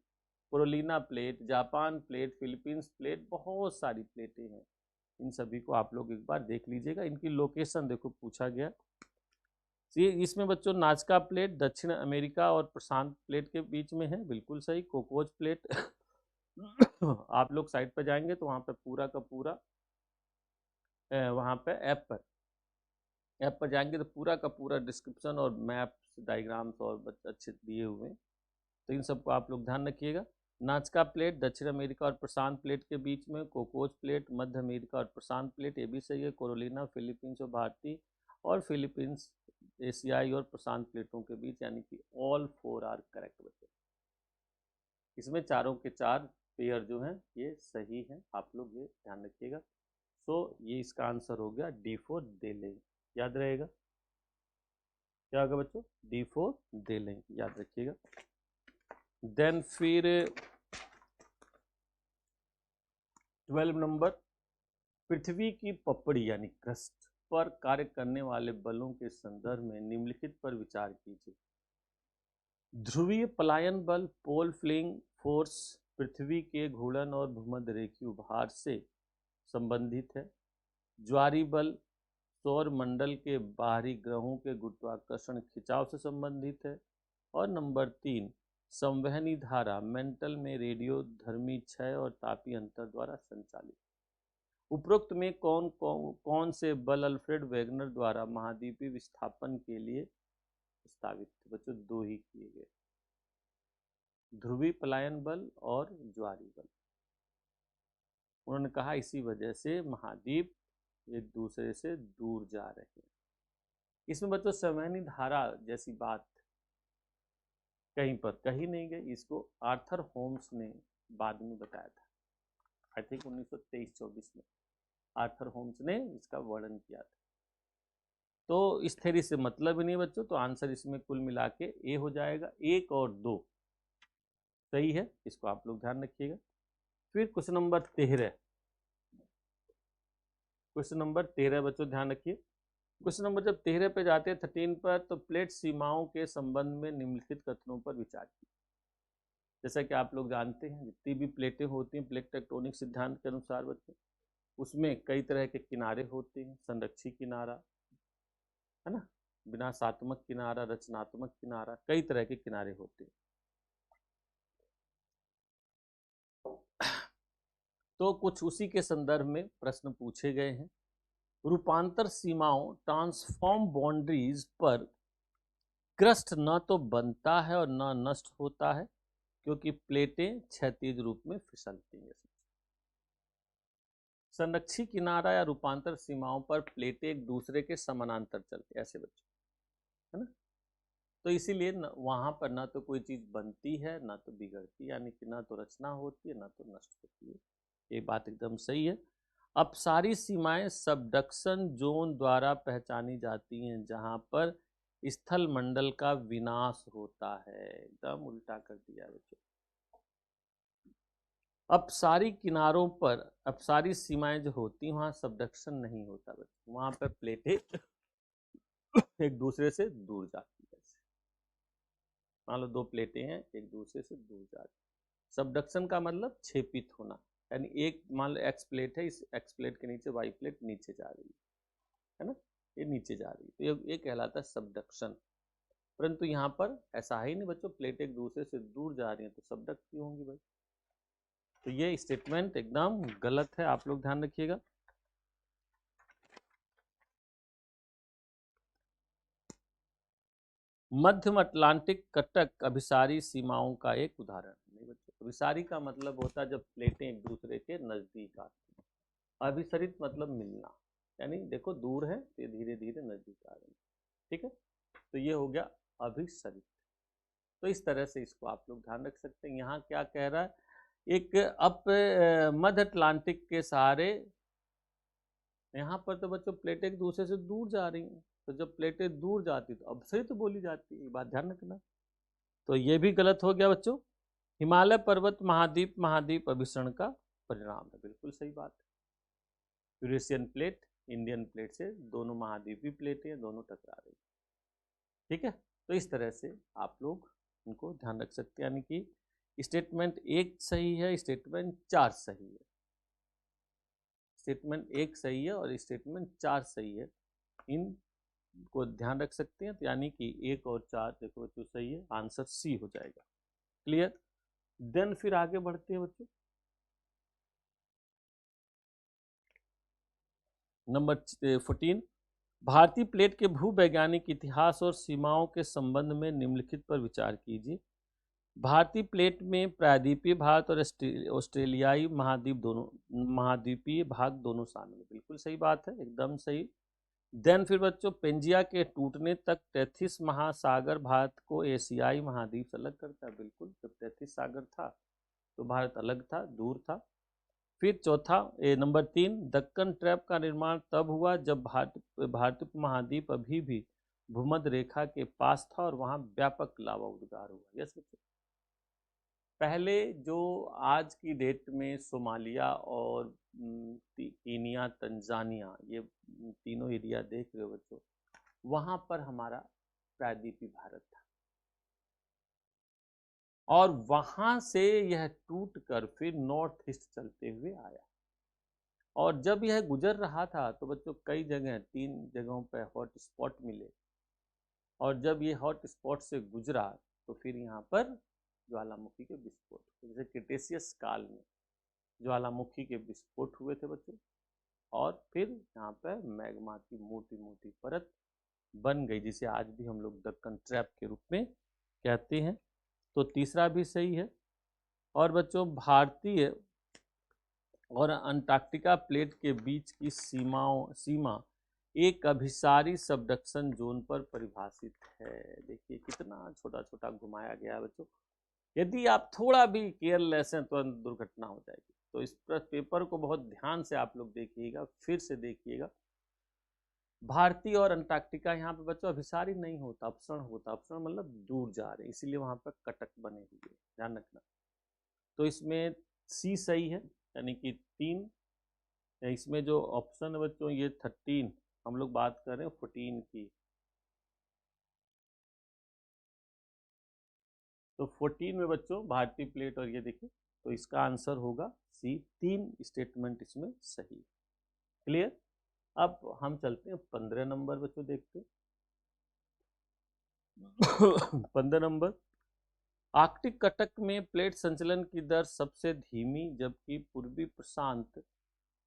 Carolina plate, Japan plate, Philippines plate, बहुत सारी प्लेटें हैं। इन सभी को आप लोग एक बार देख लीजिएगा। इनकी लोकेशन देखो, पूछा गया। इसमें बच्चों नाजका प्लेट दक्षिण अमेरिका और प्रशांत प्लेट के बीच में है, बिल्कुल सही। कोकोज प्लेट आप लोग साइड पर जाएंगे तो वहाँ पे पूरा का पूरा, वहाँ पे ऐप पर जाएंगे तो पूरा का पूरा डिस्क्रिप्शन और मैप्स, डायग्राम्स और अच्छे दिए हुए हैं। तो इन सबको आप लोग ध्यान रखिएगा। नाजका प्लेट दक्षिण अमेरिका और प्रशांत प्लेट के बीच में, कोकोज प्लेट मध्य अमेरिका और प्रशांत प्लेट, ये भी सही है। कोरोलिना फिलीपींस और भारतीय, और फिलीपींस एशियाई और प्रशांत प्लेटों के बीच, यानी कि ऑल 4 आर करेक्ट बच्चे। इसमें चारों के 4 पेयर जो हैं ये सही हैं, आप लोग ये ध्यान रखिएगा। तो ये इसका आंसर हो गया D4 देलेंग, याद रहेगा। क्या होगा बच्चों? D4 देलेंग, याद रखिएगा। देन फिर 12 नंबर, पृथ्वी की पपड़ी यानी क्रस्ट पर कार्य करने वाले बलों के संदर्भ में निम्नलिखित पर विचार कीजिए। ध्रुवीय पलायन बल, पोल फ्लिंग फोर्स, पृथ्वी के घूर्णन और भूमध्य रेखीय उभार से संबंधित है। ज्वारी बल सौर मंडल के बाहरी ग्रहों के गुरुत्वाकर्षण खिंचाव से संबंधित है। और नंबर 3, संवहनी धारा मेंटल में रेडियो धर्मी क्षय और तापीय अंतर द्वारा संचालित। उपरोक्त में कौन से बल अल्फ्रेड वेगनर द्वारा महाद्वीपीय विस्थापन के लिए प्रस्तावित थे? बच्चों 2 ही किए गए, ध्रुवीय पलायन बल और ज्वारी बल। उन्होंने कहा इसी वजह से महाद्वीप एक दूसरे से दूर जा रहे हैं। इसमें बच्चों संवहनी धारा जैसी बात कहीं पर कही नहीं गई, इसको आर्थर होम्स ने बाद में बताया था, आई थिंक 1923-24 में आर्थर होम्स ने इसका वर्णन किया था। तो इस थ्योरी से मतलब ही नहीं बच्चों, तो आंसर इसमें कुल मिला के ए हो जाएगा। 1 और 2 सही है, इसको आप लोग ध्यान रखिएगा। फिर क्वेश्चन नंबर 13, क्वेश्चन नंबर 13 बच्चों ध्यान रखिए। क्वेश्चन नंबर जब 13 पे जाते हैं 13 पर, तो प्लेट सीमाओं के संबंध में निम्नलिखित कथनों पर विचार कीजिए। जैसा कि आप लोग जानते हैं, जितनी भी प्लेटें होती हैं प्लेट टेक्टोनिक सिद्धांत के अनुसार बच्चों, उसमें कई तरह के किनारे होते हैं। संरक्षी किनारा, है ना, विनाशात्मक किनारा, रचनात्मक किनारा, कई तरह के किनारे होते हैं। तो कुछ उसी के संदर्भ में प्रश्न पूछे गए हैं। रूपांतर सीमाओं, ट्रांसफॉर्म बाउंड्रीज पर क्रस्ट न तो बनता है और न नष्ट होता है, क्योंकि प्लेटें क्षैतिज रूप में फिसलती हैं। संरक्षी किनारा या रूपांतर सीमाओं पर प्लेटें एक दूसरे के समानांतर चलती है, ऐसे बच्चों, है ना। तो इसीलिए वहां पर ना तो कोई चीज बनती है ना तो बिगड़ती, यानी कि ना तो रचना होती है ना तो नष्ट होती है। ये बात एकदम सही है। अब सारी सीमाएं सबडक्शन जोन द्वारा पहचानी जाती हैं, जहां पर स्थल मंडल का विनाश होता है। एकदम उल्टा कर दिया बच्चों। अब सारी किनारों पर, अब सारी सीमाएं जो होती हैं वहां सबडक्शन नहीं होता बच्चों, वहां पर प्लेटें एक दूसरे से दूर जाती है। मान लो दो प्लेटें हैं, एक दूसरे से दूर जा रही। सबडक्शन का मतलब छेपित होना, यानी एक मान लो एक्स प्लेट है, इस एक्स प्लेट के नीचे वाई प्लेट नीचे जा रही है ना, ये नीचे जा रही है, तो ये कहलाता है सबडक्शन। परंतु यहाँ पर ऐसा ही नहीं बच्चों, प्लेट एक दूसरे से दूर जा रही है तो सबडक्ट क्यों होंगी भाई। तो ये स्टेटमेंट एकदम गलत है, आप लोग ध्यान रखिएगा। मध्यम अटलांटिक कटक अभिसारी सीमाओं का एक उदाहरण। नहीं बच्चों, अभिसारी का मतलब होता है जब प्लेटें एक दूसरे के नजदीक आती हैं। अभिसरित मतलब मिलना, यानी देखो दूर है तो धीरे धीरे नजदीक आ रही है। ठीक है, तो ये हो गया अभिसरित। तो इस तरह से इसको आप लोग ध्यान रख सकते हैं। यहाँ क्या कह रहा है, एक मध्य अटलांटिक के सहारे, यहाँ पर तो बच्चों प्लेटें एक दूसरे से दूर जा रही हैं, तो जब प्लेटें दूर जाती तो अभिसरित बोली जाती है, ये बात ध्यान रखना। तो ये भी गलत हो गया बच्चों। हिमालय पर्वत महाद्वीप महाद्वीप अभिसरण का परिणाम है, बिल्कुल सही बात है। यूरेशियन प्लेट इंडियन प्लेट से, दोनों महाद्वीपीय प्लेटें हैं, दोनों टकरा रही। ठीक है, तो इस तरह से आप लोग उनको ध्यान रख सकते हैं, यानी कि स्टेटमेंट एक सही है, स्टेटमेंट 4 सही है। स्टेटमेंट एक सही है और स्टेटमेंट 4 सही है, इन को ध्यान रख सकते हैं। तो यानी कि 1 और 4 देखो बच्चों सही है, आंसर सी हो जाएगा। क्लियर। देन फिर आगे बढ़ते हैं बच्चों। नंबर 14, भारतीय प्लेट के भूवैज्ञानिक इतिहास और सीमाओं के संबंध में निम्नलिखित पर विचार कीजिए। भारतीय प्लेट में प्रायद्वीपीय भाग और ऑस्ट्रेलियाई महाद्वीप दोनों, महाद्वीपीय भाग दोनों शामिल है। बिल्कुल सही बात है, एकदम सही। देन फिर बच्चों, पेंजिया के टूटने तक तैथिस महासागर भारत को एशियाई महाद्वीप से अलग करता है। बिल्कुल, जब तैथिस सागर था तो भारत अलग था, दूर था। फिर चौथा, नंबर 3, दक्कन ट्रैप का निर्माण तब हुआ जब भारतीय महाद्वीप अभी भी भूमध्य रेखा के पास था और वहां व्यापक लावा उद्गार हुआ। यस बच्चों, पहले जो आज की डेट में सोमालिया और कीनिया, तंजानिया, ये तीनों एरिया देख रहे हो बच्चों, वहां पर हमारा प्रायद्वीपीय भारत था और वहां से यह टूट कर फिर नॉर्थ ईस्ट चलते हुए आया। और जब यह गुजर रहा था तो बच्चों कई जगह, 3 जगहों पर हॉट स्पॉट मिले, और जब ये हॉट स्पॉट से गुजरा तो फिर यहाँ पर ज्वालामुखी के विस्फोट, जैसे क्रिटेशियस काल में ज्वालामुखी के विस्फोट हुए थे बच्चों, और फिर यहाँ पर मैग्मा की मोटी मोटी परत बन गई, जिसे आज भी हम लोग दक्कन ट्रैप के रूप में कहते हैं। तो तीसरा भी सही है। और बच्चों, भारतीय और अंटार्कटिका प्लेट के बीच की सीमा एक अभिसारी सबडक्शन जोन पर परिभाषित है। देखिए कितना छोटा छोटा घुमाया गया है बच्चों। यदि आप थोड़ा भी केयरलेस हैं तो दुर्घटना हो जाएगी। तो इस पेपर को बहुत ध्यान से आप लोग देखिएगा, फिर से देखिएगा। भारतीय और अंटार्कटिका, यहाँ पे बच्चों अभिसारी नहीं होता, अपसरण होता। अपसरण मतलब दूर जा रहे हैं, इसीलिए वहां पर कटक बने हुए, ध्यान रखना। तो इसमें सी सही है, यानी कि 3। इसमें जो ऑप्शन है बच्चों, ये 13 हम लोग बात कर रहे हैं 14 की। तो 14 में बच्चों भारतीय प्लेट और ये देखिए, तो इसका आंसर होगा सी, 3 स्टेटमेंट इसमें सही। क्लियर। अब हम चलते हैं 15 नंबर बच्चों, देखते हैं 15 नंबर, आर्कटिक कटक में प्लेट संचलन की दर सबसे धीमी जबकि पूर्वी प्रशांत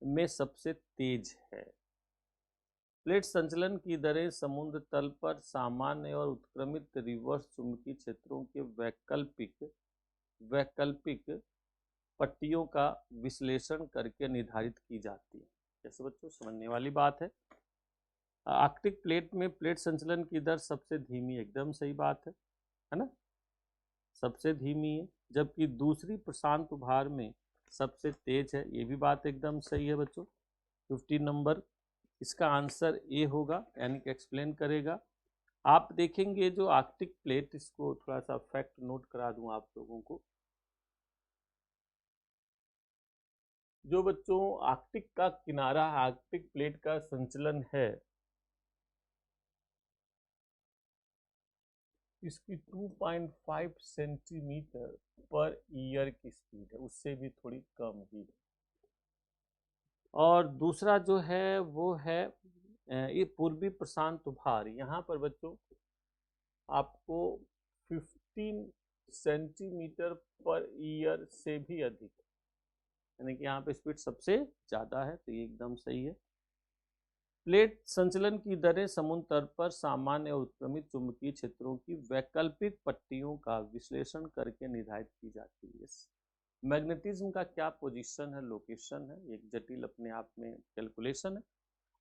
में सबसे तेज है। प्लेट संचलन की दरें समुद्र तल पर सामान्य और उत्क्रमित रिवर्स चुंबकीय क्षेत्रों के वैकल्पिक पट्टियों का विश्लेषण करके निर्धारित की जाती है। जैसे बच्चों समझने वाली बात है, आर्कटिक प्लेट में प्लेट संचलन की दर सबसे धीमी, एकदम सही बात है ना, सबसे धीमी है, जबकि दूसरी प्रशांत उपहार में सबसे तेज है, ये भी बात एकदम सही है बच्चों। 15 नंबर इसका आंसर ए होगा, यानी कि एक्सप्लेन करेगा। आप देखेंगे जो आर्कटिक प्लेट, इसको थोड़ा सा फैक्ट नोट करा दूं आप लोगों को, जो बच्चों आर्कटिक का किनारा, आर्कटिक प्लेट का संचलन है, इसकी 2.5 सेंटीमीटर पर ईयर की स्पीड है, उससे भी थोड़ी कम ही है। और दूसरा जो है वो है ये पूर्वी प्रशांत उपहार, यहाँ पर बच्चों आपको 15 सेंटीमीटर पर ईयर से भी अधिक, यानी कि यहाँ पे स्पीड सबसे ज़्यादा है, तो ये एकदम सही है। प्लेट संचलन की दरें समुद्र तल पर सामान्य और उत्क्रमित चुंबकीय क्षेत्रों की वैकल्पिक पट्टियों का विश्लेषण करके निर्धारित की जाती है। मैग्नेटिज्म का क्या पोजीशन है, लोकेशन है, एक जटिल अपने आप में कैलकुलेशन है,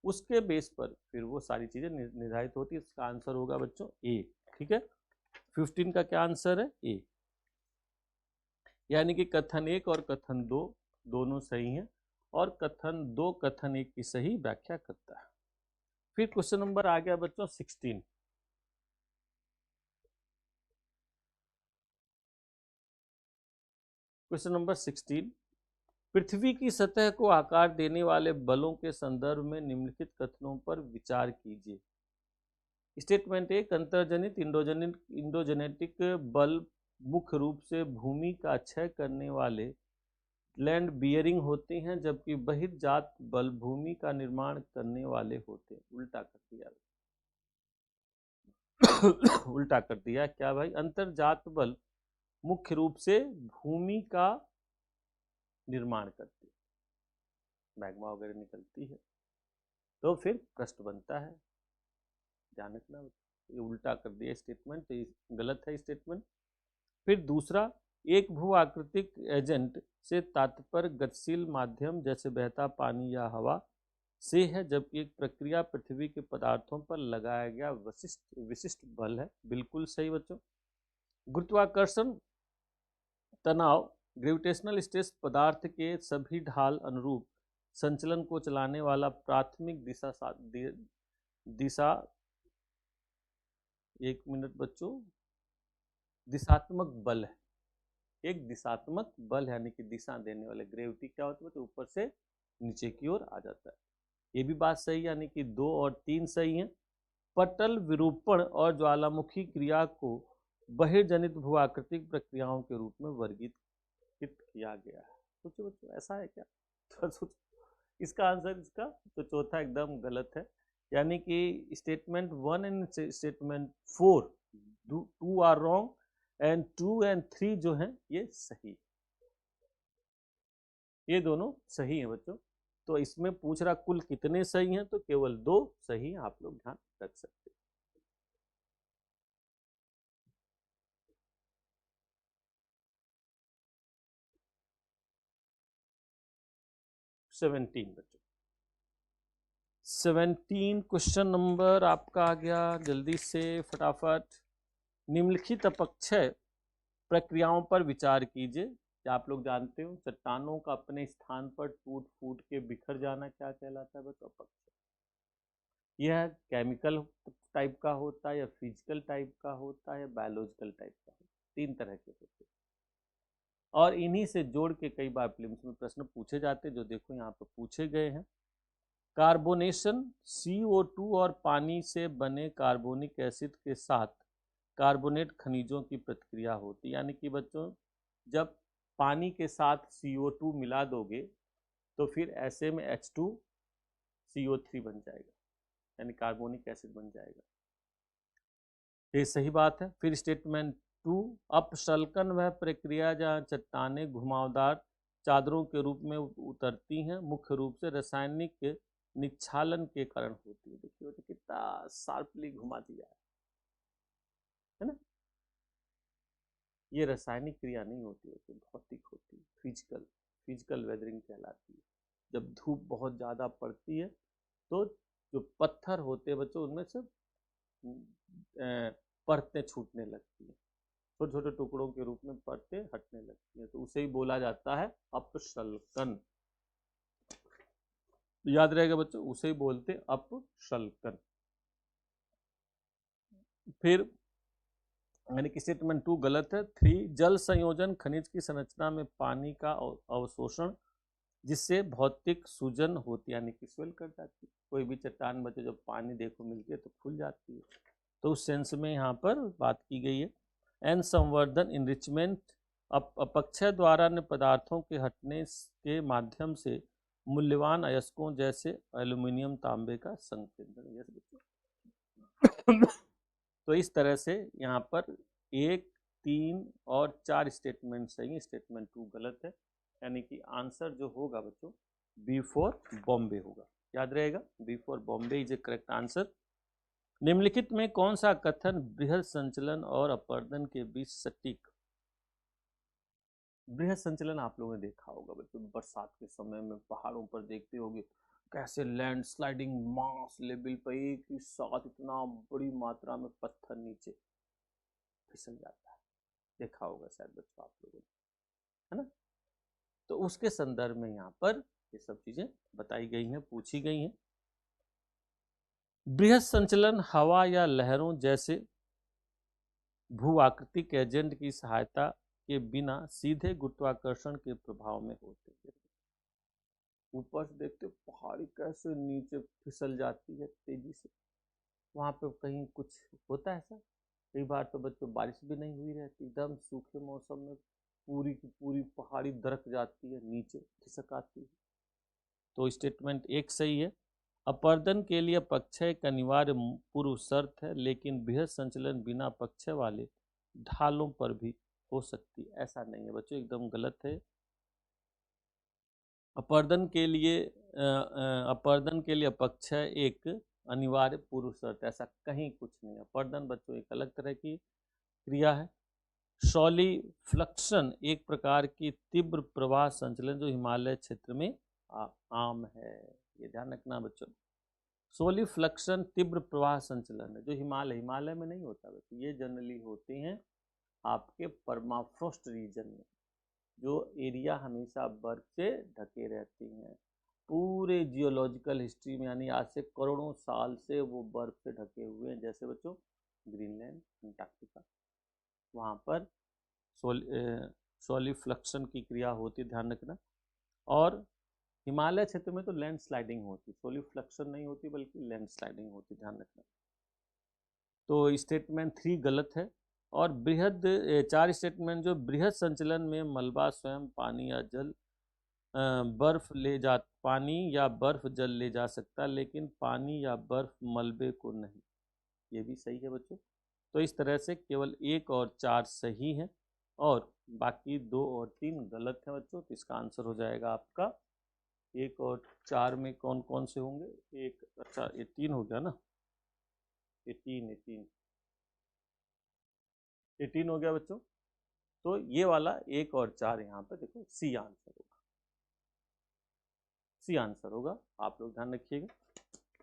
उसके बेस पर फिर वो सारी चीज़ें निर्धारित होती है। इसका आंसर होगा बच्चों ए। ठीक है, 15 का क्या आंसर है, ए, यानी कि कथन 1 और कथन 2 दोनों सही हैं, और कथन 2 कथन 1 की सही व्याख्या करता है। फिर क्वेश्चन नंबर आ गया बच्चों 16। क्वेश्चन नंबर 16, पृथ्वी की सतह को आकार देने वाले बलों के संदर्भ में निम्नलिखित कथनों पर विचार कीजिए। स्टेटमेंट 1, अंतर्जनित इंडोजेनेटिक बल मुख्य रूप से भूमि का क्षय करने वाले लैंड बियरिंग होते हैं, जबकि बहिर्जात बल भूमि का निर्माण करने वाले होते हैं। उल्टा कर दिया उल्टा कर दिया क्या भाई, अंतर्जात बल मुख्य रूप से भूमि का निर्माण करती है, मैग्मा वगैरह निकलती है, तो फिर प्रश्न बनता है, ध्यान रखना, ये उल्टा कर दिया स्टेटमेंट, तो ये गलत है स्टेटमेंट। फिर दूसरा, एक भू आकृतिक एजेंट से तात्पर्य गतिशील माध्यम जैसे बहता पानी या हवा से है, जबकि एक प्रक्रिया पृथ्वी के पदार्थों पर लगाया गया विशिष्ट बल है। बिल्कुल सही बच्चों। गुरुत्वाकर्षण तनाव ग्रेविटेशनल स्ट्रेस पदार्थ के सभी ढाल अनुरूप संचलन को चलाने वाला प्राथमिक दिशा, एक मिनट बच्चों, दिशात्मक बल है, एक दिशात्मक बल है, यानी कि दिशा देने वाले, ग्रेविटी क्या होता है तो ऊपर से नीचे की ओर आ जाता है, ये भी बात सही, यानी कि 2 और 3 सही हैं। पटल विरूपण और ज्वालामुखी क्रिया को बहिर्जनित भू आकृतिक प्रक्रियाओं के रूप में वर्गीकृत किया गया है। सोचो बच्चों, ऐसा है क्या? तो सोचो, इसका आंसर, इसका तो चौथा एकदम गलत है, यानी कि statement 1 and statement 4 2 are wrong and 2 and 3 जो हैं ये सही, ये दोनों सही हैं बच्चों। तो इसमें पूछ रहा कुल कितने सही हैं, तो केवल 2 सही हैं, आप लोग ध्यान रख सकते हैं। 17 बच्चों, 17 क्वेश्चन नंबर आपका आ गया, जल्दी से फटाफट। निम्नलिखित अपक्षय प्रक्रियाओं पर विचार कीजिए। क्या आप लोग जानते हो चट्टानों का अपने स्थान पर टूट फूट के बिखर जाना क्या कहलाता है बच्चों? अपक्षय। यह केमिकल टाइप का होता है, या फिजिकल टाइप का होता है, या बायोलॉजिकल टाइप का होता है, 3 तरह के होते हैं, और इन्हीं से जोड़ के कई बार प्रीलिम्स में प्रश्न पूछे जाते हैं, जो देखो यहाँ पर पूछे गए हैं। कार्बोनेशन CO2 और पानी से बने कार्बोनिक एसिड के साथ कार्बोनेट खनिजों की प्रतिक्रिया होती है। यानी कि बच्चों जब पानी के साथ CO2 मिला दोगे तो फिर ऐसे में H2CO3 बन जाएगा, यानी कार्बोनिक एसिड बन जाएगा। ये सही बात है। फिर स्टेटमेंट 2, अपशल्कन वह प्रक्रिया जहाँ चट्टानें घुमावदार चादरों के रूप में उतरती हैं, मुख्य रूप से रासायनिक निक्षालन के कारण होती है। देखिए कितना शार्पली घुमा दिया है ना। ये रासायनिक क्रिया नहीं होती है, तो भौतिक होती है, फिजिकल वेदरिंग कहलाती है। जब धूप बहुत ज़्यादा पड़ती है तो जो पत्थर होते हैं बच्चों उनमें से परतें छूटने लगती हैं, छोटे छोटे टुकड़ों के रूप में परतें हटने लगती हैं, तो उसे ही बोला जाता है अपशल्कन। याद रहेगा बच्चों, उसे ही बोलते अपशल्कन। फिर यानी कि स्टेटमेंट 2 गलत है। 3, जल संयोजन खनिज की संरचना में पानी का अवशोषण जिससे भौतिक सूजन होती है, यानी कि स्वेल कर जाती है। कोई भी चट्टान बच्चों जब पानी देखो मिलती है तो खुल जाती है, तो उस सेंस में यहाँ पर बात की गई है। एन संवर्धन इनरिचमेंट अपक्षय द्वारा अन्य पदार्थों के हटने के माध्यम से मूल्यवान अयस्कों जैसे एल्यूमिनियम तांबे का संकेंद्रण। तो इस तरह से यहाँ पर 1, 3 और 4 स्टेटमेंट सही है, स्टेटमेंट 2 गलत है। यानी कि आंसर जो होगा बच्चों B4 बॉम्बे होगा। याद रहेगा, B4 Bombay is a correct answer. निम्नलिखित में कौन सा कथन बृहद संचलन और अपवर्तन के बीच सटीक? बृहद संचलन आप लोगों ने देखा होगा बच्चों, बरसात के समय में पहाड़ों पर देखते होंगे कैसे लैंड स्लाइडिंग मास लेवल पर एक ही साथ इतना बड़ी मात्रा में पत्थर नीचे फिसल जाता है। देखा होगा शायद बच्चों आप लोगों ने, है ना। तो उसके संदर्भ में यहाँ पर ये सब चीजें बताई गई हैं, पूछी गई हैं। बृहद संचलन हवा या लहरों जैसे भू-आकृतिक एजेंट की सहायता के बिना सीधे गुरुत्वाकर्षण के प्रभाव में होते हैं। ऊपर से देखते पहाड़ी कैसे नीचे फिसल जाती है तेजी से, वहां पे कहीं कुछ होता है ऐसा। कई बार तो बच्चों बारिश भी नहीं हुई रहती, एकदम सूखे मौसम में पूरी की पूरी पहाड़ी दरक जाती है, नीचे खिसक आती है। तो स्टेटमेंट 1 सही है। अपवर्तन के लिए अपक्षय एक अनिवार्य पूर्व शर्त है, लेकिन बृहद संचलन बिना अपक्षय वाले ढालों पर भी हो सकती है, ऐसा नहीं है बच्चों, एकदम गलत है। अपवर्तन के लिए अपक्षय एक अनिवार्य पूर्व शर्त, ऐसा कहीं कुछ नहीं है। अपवर्तन बच्चों एक अलग तरह की क्रिया है। सॉलिफ्लक्शन एक प्रकार की तीव्र प्रवाह संचलन जो हिमालय क्षेत्र में आम है, ये ध्यान रखना बच्चों। सॉलिफ्लक्शन तीव्र प्रवाह संचलन है जो हिमालय में नहीं होता बच्चों, ये जनरली होते हैं आपके परमाफ्रॉस्ट रीजन में, जो एरिया हमेशा बर्फ से ढके रहती हैं। पूरे जियोलॉजिकल हिस्ट्री में यानी आज से करोड़ों साल से वो बर्फ से ढके हुए हैं, जैसे बच्चों ग्रीनलैंड, अंटार्कटिका, वहाँ पर सॉलिफ्लक्शन की क्रिया होती, ध्यान रखना। और हिमालय क्षेत्र में तो लैंड स्लाइडिंग होती, सॉलिफ्लक्शन नहीं होती बल्कि लैंड स्लाइडिंग होती, ध्यान रखना। तो स्टेटमेंट 3 गलत है। और बृहद 4 स्टेटमेंट जो बृहद संचलन में मलबा स्वयं पानी या बर्फ जल ले जा सकता, लेकिन पानी या बर्फ मलबे को नहीं, ये भी सही है बच्चों। तो इस तरह से केवल 1 और 4 सही है और बाकी 2 और 3 गलत है बच्चों। तो इसका आंसर हो जाएगा आपका 1 और 4 में कौन कौन से होंगे? एक, अच्छा ये 3 हो गया ना, ये 3 हो गया बच्चों। तो ये वाला 1 और 4 यहाँ पे देखो सी आंसर होगा, सी आंसर होगा, आप लोग ध्यान रखिएगा।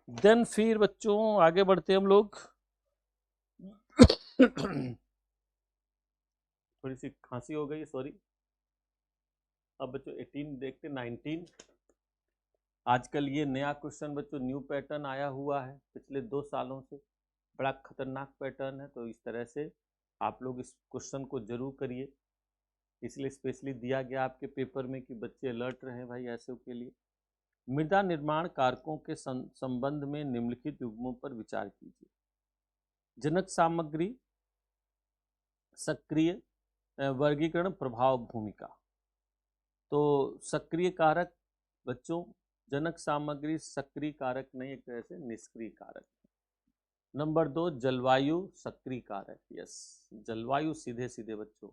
देन फिर बच्चों आगे बढ़ते हम लोग। थोड़ी सी खांसी हो गई, सॉरी। अब बच्चों 18 देखते, 19। आजकल ये नया क्वेश्चन बच्चों न्यू पैटर्न आया हुआ है पिछले 2 सालों से, बड़ा खतरनाक पैटर्न है। तो इस तरह से आप लोग इस क्वेश्चन को जरूर करिए, इसलिए स्पेशली दिया गया आपके पेपर में कि बच्चे अलर्ट रहें भाई ऐसे के लिए। मृदा निर्माण कारकों के संबंध में निम्नलिखित युग्मों पर विचार कीजिए। जनक सामग्री, सक्रिय वर्गीकरण, प्रभाव, भूमिका। तो सक्रिय कारक बच्चों, जनक सामग्री सक्रिय कारक नहीं, एक तरह से निष्क्रिय कारक। नंबर 2 जलवायु सक्रिय कारक। यस, जलवायु सीधे सीधे बच्चों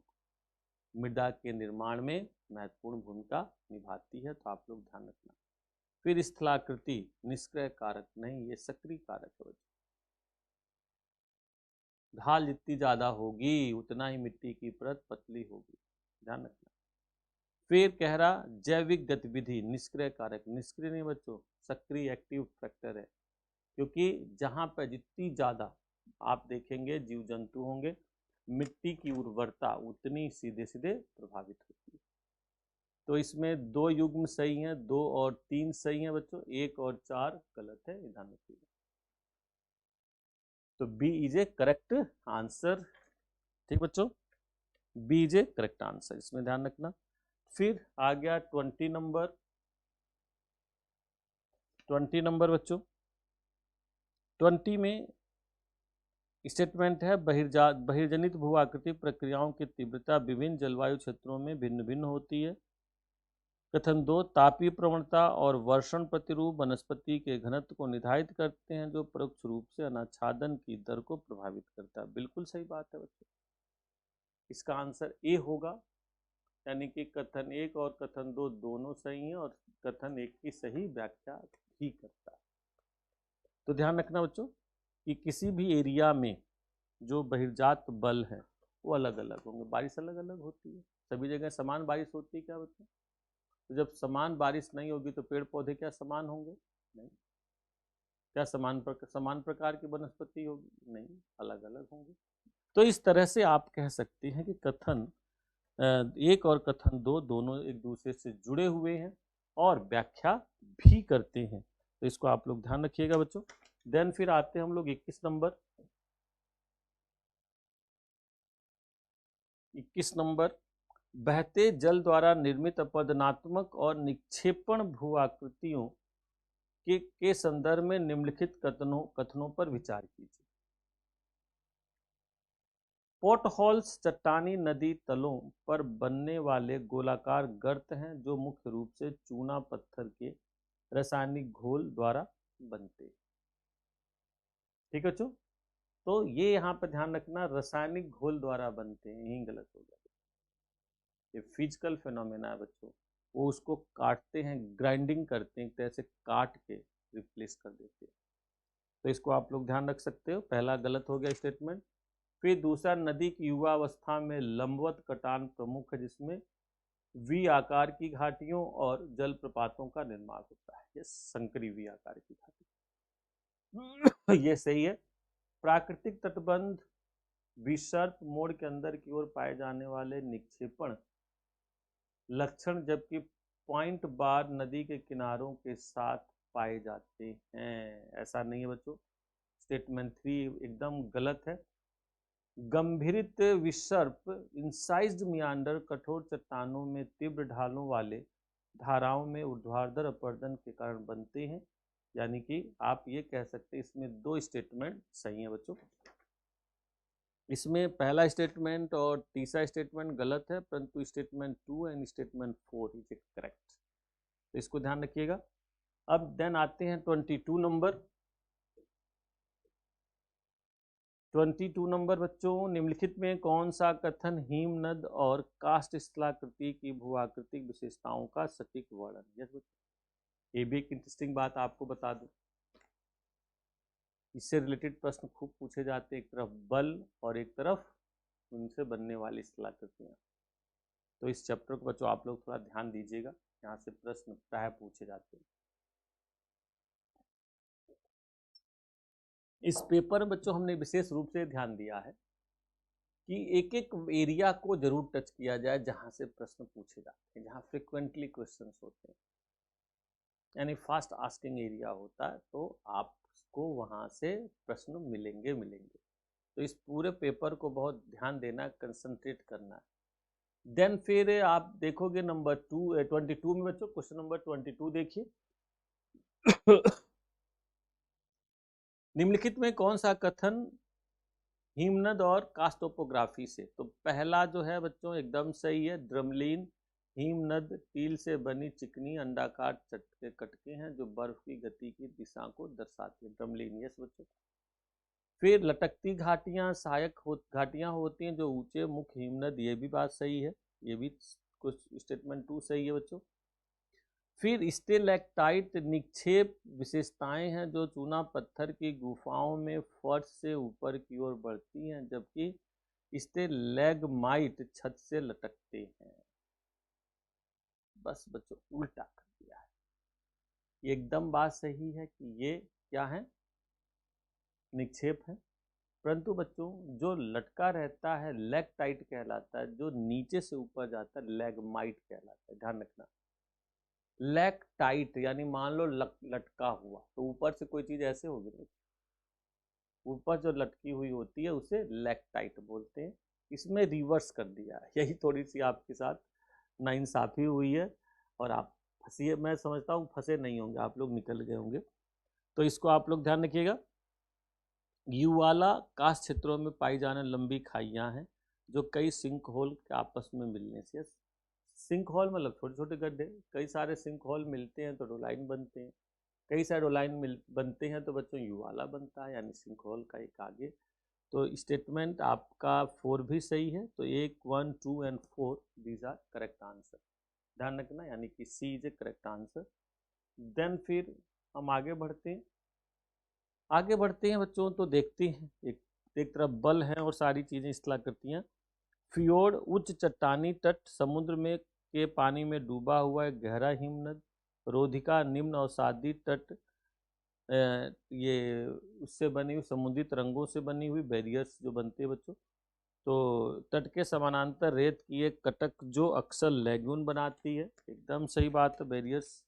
मृदा के निर्माण में महत्वपूर्ण भूमिका निभाती है, तो आप लोग ध्यान रखना। फिर स्थलाकृति निष्क्रिय कारक नहीं, ये सक्रिय कारक है बच्चों। ढाल जितनी ज्यादा होगी उतना ही मिट्टी की परत पतली होगी, ध्यान रखना। फिर कह रहा जैविक गतिविधि निष्क्रिय कारक, निष्क्रिय नहीं बच्चों, सक्रिय एक्टिव फैक्टर है, क्योंकि जहां पर जितनी ज्यादा आप देखेंगे जीव जंतु होंगे, मिट्टी की उर्वरता उतनी सीधे सीधे प्रभावित होती है। तो इसमें 2 युग्म सही हैं, 2 और 3 सही हैं बच्चों, 1 और 4 गलत है, ध्यान रखिएगा। तो B is a correct answer. ठीक बच्चों, B is a correct answer, इसमें ध्यान रखना। फिर आ गया 20 नंबर। 20 नंबर बच्चों, 20 में स्टेटमेंट है बहिर्जनित भू आकृति प्रक्रियाओं की तीव्रता विभिन्न जलवायु क्षेत्रों में भिन्न भिन्न होती है। कथन 2 तापीय प्रवणता और वर्षण प्रतिरूप वनस्पति के घनत्व को निर्धारित करते हैं जो परोक्ष रूप से अनाच्छादन की दर को प्रभावित करता है। बिल्कुल सही बात है बच्चों, इसका आंसर ए होगा, यानी कि कथन 1 और कथन 2 दोनों सही हैं और कथन 1 की सही व्याख्या भी करता है। तो ध्यान रखना बच्चों कि किसी भी एरिया में जो बहिर्जात बल है वो अलग अलग होंगे, बारिश अलग अलग होती है, सभी जगह समान बारिश होती है क्या बच्चों? तो जब समान बारिश नहीं होगी तो पेड़ पौधे क्या समान होंगे? नहीं। क्या समान प्रकार की वनस्पति होगी? नहीं, अलग अलग होंगे। तो इस तरह से आप कह सकते हैं कि कथन 1 और कथन 2 दोनों एक दूसरे से जुड़े हुए हैं और व्याख्या भी करते हैं, तो इसको आप लोग ध्यान रखिएगा बच्चों। देन फिर आते हैं हम लोग 21 नंबर। 21 नंबर बहते जल द्वारा निर्मित अपरदनात्मक और निक्षेपण भू आकृतियों के संदर्भ में निम्नलिखित कथनों पर विचार कीजिए। पोर्टहोल्स चट्टानी नदी तलों पर बनने वाले गोलाकार गर्त हैं जो मुख्य रूप से चूना पत्थर के रासायनिक घोल द्वारा बनते हैं। ठीक है बच्चों, तो ये यहाँ पर ध्यान रखना, रासायनिक घोल द्वारा बनते हैं, यही गलत हो गया। ये फिजिकल फिनोमेना है बच्चों, वो उसको काटते हैं, ग्राइंडिंग करते हैं, एक तरह से काट के रिप्लेस कर देते हैं। तो इसको आप लोग ध्यान रख सकते हो, पहला गलत हो गया स्टेटमेंट। फिर दूसरा नदी की युवावस्था में लंबवत कटान प्रमुख है जिसमें वी आकार की घाटियों और जलप्रपातों का निर्माण होता है। ये संकरी वी आकार की घाटी ये सही है। प्राकृतिक तटबंध विसर्प मोड़ के अंदर की ओर पाए जाने वाले निक्षेपण लक्षण जबकि पॉइंट बार नदी के किनारों के साथ पाए जाते हैं, ऐसा नहीं है बच्चों। स्टेटमेंट 3 एकदम गलत है। गंभीरित विसर्प इंसाइज्ड मियांडर कठोर चट्टानों में तीव्र ढालों वाले धाराओं में ऊर्ध्वाधर अपरदन के कारण बनते हैं, यानी कि आप ये कह सकते हैं इसमें 2 स्टेटमेंट सही है बच्चों। इसमें पहला स्टेटमेंट और तीसरा स्टेटमेंट गलत है, परंतु statement 2 and statement 4 is correct, तो इसको ध्यान रखिएगा। अब देन आते हैं 22 नंबर। 22 नंबर बच्चों, निम्नलिखित में कौन सा कथन हिमनद और कास्ट स्थलाकृति की भूआकृतिक विशेषताओं का सटीक वर्णन? यस बच्चों, ये भी एक इंटरेस्टिंग बात आपको बता दूं, इससे रिलेटेड प्रश्न खूब पूछे जाते हैं, एक तरफ बल और एक तरफ उनसे बनने वाली स्थलाकृतियां। तो इस चैप्टर को बच्चों आप लोग थोड़ा ध्यान दीजिएगा, यहाँ से प्रश्न प्राय पूछे जाते हैं। इस पेपर में बच्चों हमने विशेष रूप से ध्यान दिया है कि एक एक एरिया को जरूर टच किया जाए जहां से प्रश्न पूछे जाते हैं, जहां फ्रिक्वेंटली क्वेश्चंस होते हैं, यानी फास्ट आस्किंग एरिया होता है, तो आपको वहां से प्रश्न मिलेंगे। तो इस पूरे पेपर को बहुत ध्यान देना, कंसंट्रेट करना है। देन फिर आप देखोगे नंबर 22 में बच्चों, क्वेश्चन नंबर 22 देखिए। निम्नलिखित में कौन सा कथन हिमनद और कास्टोपोग्राफी से? तो पहला जो है बच्चों एकदम सही है, ड्रमलीन हिमनद टील से बनी चिकनी अंडाकार चटके कटके हैं जो बर्फ की गति की दिशा को दर्शाती है, ड्रमलीन। यस बच्चों। फिर लटकती घाटियां सहायक घाटियां होती हैं जो ऊंचे मुख हिमनद, ये भी बात सही है, ये भी कुछ स्टेटमेंट 2 सही है बच्चों। फिर स्टेलेक्टाइट निक्षेप विशेषताएं हैं जो चूना पत्थर की गुफाओं में फर्श से ऊपर की ओर बढ़ती हैं, जबकि स्टेलैग्माइट छत से लटकते हैं। बस बच्चों उल्टा कर दिया है, ये एकदम बात सही है कि ये क्या है, निक्षेप है। परंतु बच्चों जो लटका रहता है लैगटाइट कहलाता है, जो नीचे से ऊपर जाता है लैगमाइट कहलाता है, ध्यान रखना। लैगटाइट यानी मान लो लटका हुआ, तो ऊपर से कोई चीज ऐसे होगी ना, ऊपर जो लटकी हुई होती है उसे लैगटाइट बोलते हैं। इसमें रिवर्स कर दिया है, यही थोड़ी सी आपके साथ नाइंसाफी हुई है और आप फंसिए। मैं समझता हूँ फंसे नहीं होंगे आप लोग, निकल गए होंगे। तो इसको आप लोग ध्यान रखिएगा। युवाला कास्ट क्षेत्रों में पाई जाने लंबी खाइयां हैं जो कई सिंक होल के आपस में मिलने से, सिंक होल मतलब छोटे छोटे गड्ढे, कई सारे सिंक होल मिलते हैं तो डोलाइन बनते हैं, कई सारे डोलाइन बनते हैं तो बच्चों युवाला बनता है, यानी सिंक होल का एक आगे। तो स्टेटमेंट आपका 4 भी सही है, तो 1, 1, 2 and 4 these are correct answer, ध्यान रखना, यानी कि C is a correct answer. Then फिर हम आगे बढ़ते हैं, बच्चों, तो देखते हैं एक तरफ बल है और सारी चीजें इस तरह करती हैं। फियोर्ड उच्च चट्टानी तट, समुद्र में के पानी में डूबा हुआ एक गहरा हिमनद। रोधिका निम्न अवसादी तट, ये उससे बनी हुई समुद्री तरंगों से बनी हुई बैरियर्स जो बनते हैं बच्चों। तो तट के समानांतर रेत की एक कटक जो अक्सर लैगून बनाती है, एकदम सही बात है, बैरियर्स।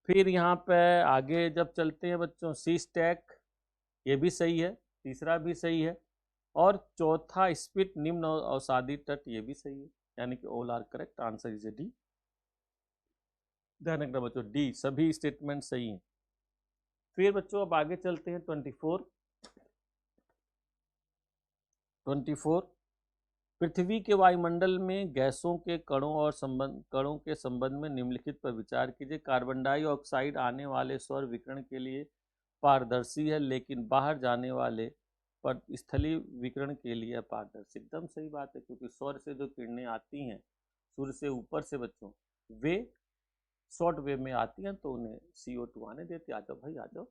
फिर यहाँ पे आगे जब चलते हैं बच्चों, सी स्टैक, ये भी सही है, तीसरा भी सही है, और चौथा स्पिट निम्न अवसादी तट, ये भी सही है, यानी कि all are correct, answer is a D. ध्यान रखना बच्चों, डी सभी स्टेटमेंट सही हैं। फिर बच्चों अब आगे चलते हैं 24। पृथ्वी के वायुमंडल में गैसों के कणों के संबंध में निम्नलिखित पर विचार कीजिए। कार्बन डाइऑक्साइड आने वाले सौर विकिरण के लिए पारदर्शी है, लेकिन बाहर जाने वाले पर स्थलीय विकिरण के लिए अपारदर्शी। एकदम सही बात है, क्योंकि सौर से जो किरणें आती हैं सूर्य से ऊपर से बच्चों, वे शॉर्ट वेव में आती हैं तो उन्हें CO2 आने देते, आ जाओ भाई आ जाओ।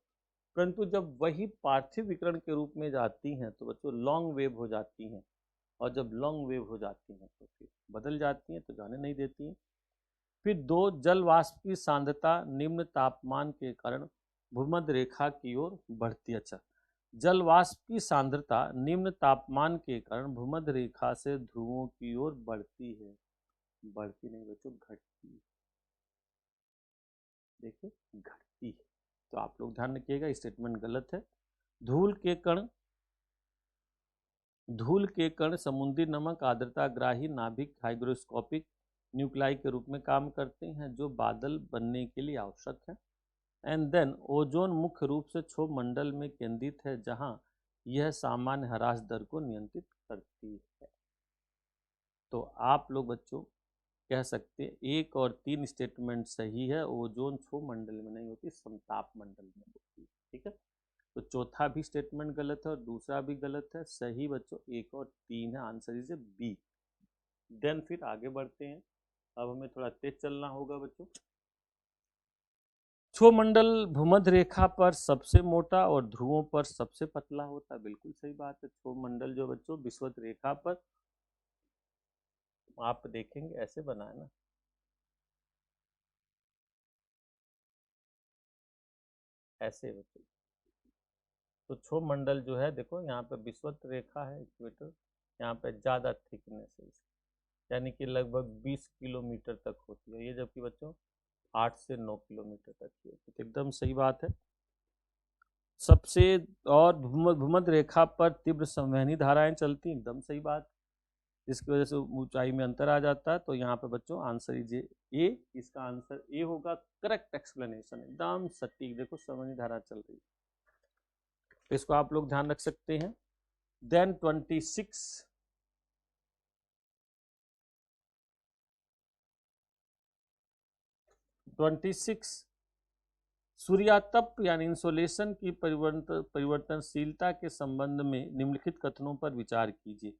परंतु जब वही पार्थिव विकिरण के रूप में जाती हैं तो बच्चों लॉन्ग वेव हो जाती हैं, और जब लॉन्ग वेव हो जाती हैं तो फिर बदल जाती हैं, तो जाने नहीं देती हैं। फिर 2, जल वाष्प की सांद्रता निम्न तापमान के कारण भूमध्य रेखा की ओर बढ़ती है। अच्छा, जल वाष्प की सांद्रता निम्न तापमान के कारण भूमध्य रेखा से ध्रुवों की ओर बढ़ती है, बढ़ती नहीं बच्चों, घटती है, देखिए घटती है। तो आप लोग ध्यान रखिएगा, स्टेटमेंट गलत है। धूल के कण समुद्री नमक आर्द्रताग्राही नाभिक हाइग्रोस्कोपिक न्यूक्लाई के रूप में काम करते हैं जो बादल बनने के लिए आवश्यक है। एंड देन ओजोन मुख्य रूप से क्षोभ मंडल में केंद्रित है, जहां यह सामान्य ह्रास दर को नियंत्रित करती है। तो आप लोग बच्चों कह सकते हैं 1 और 3 स्टेटमेंट सही है, ओजोन क्षोभ मंडल में नहीं होती, समताप मंडल में होती है, ठीक है। तो चौथा भी स्टेटमेंट गलत है और दूसरा भी गलत है, सही बच्चों 1 और 3 है, आंसर इज बी। देन फिर आगे बढ़ते हैं, अब हमें थोड़ा तेज चलना होगा बच्चों। क्षोभमंडल भूमध्य रेखा पर सबसे मोटा और ध्रुवों पर सबसे पतला होता है, बिल्कुल सही बात है। क्षोभमंडल जो बच्चों विषुवत रेखा पर आप देखेंगे ऐसे बना है ना, ऐसे बच्चों। तो क्षोभमंडल जो है देखो, यहाँ पे विषुवत रेखा है, इक्वेटर, यहाँ पे ज्यादा थिकनेस है, यानी कि लगभग 20 किलोमीटर तक होती है ये, जबकि बच्चों 8 से 9 किलोमीटर तक की होती है। तो एकदम सही बात है। सबसे और भूमध्य रेखा पर तीव्र संवहनी धाराएं चलती, एकदम सही बात। जिसकी वजह से ऊंचाई में अंतर आ जाता है। तो यहाँ पे बच्चों आंसर इज ए, इसका आंसर ए होगा। करेक्ट एक्सप्लेनेशन, एकदम सटीक। देखो समझ धारा चल रही है, तो इसको आप लोग ध्यान रख सकते हैं। देन 26 सूर्यातप यानी इंसोलेशन की परिवर्तनशीलता के संबंध में निम्नलिखित कथनों पर विचार कीजिए।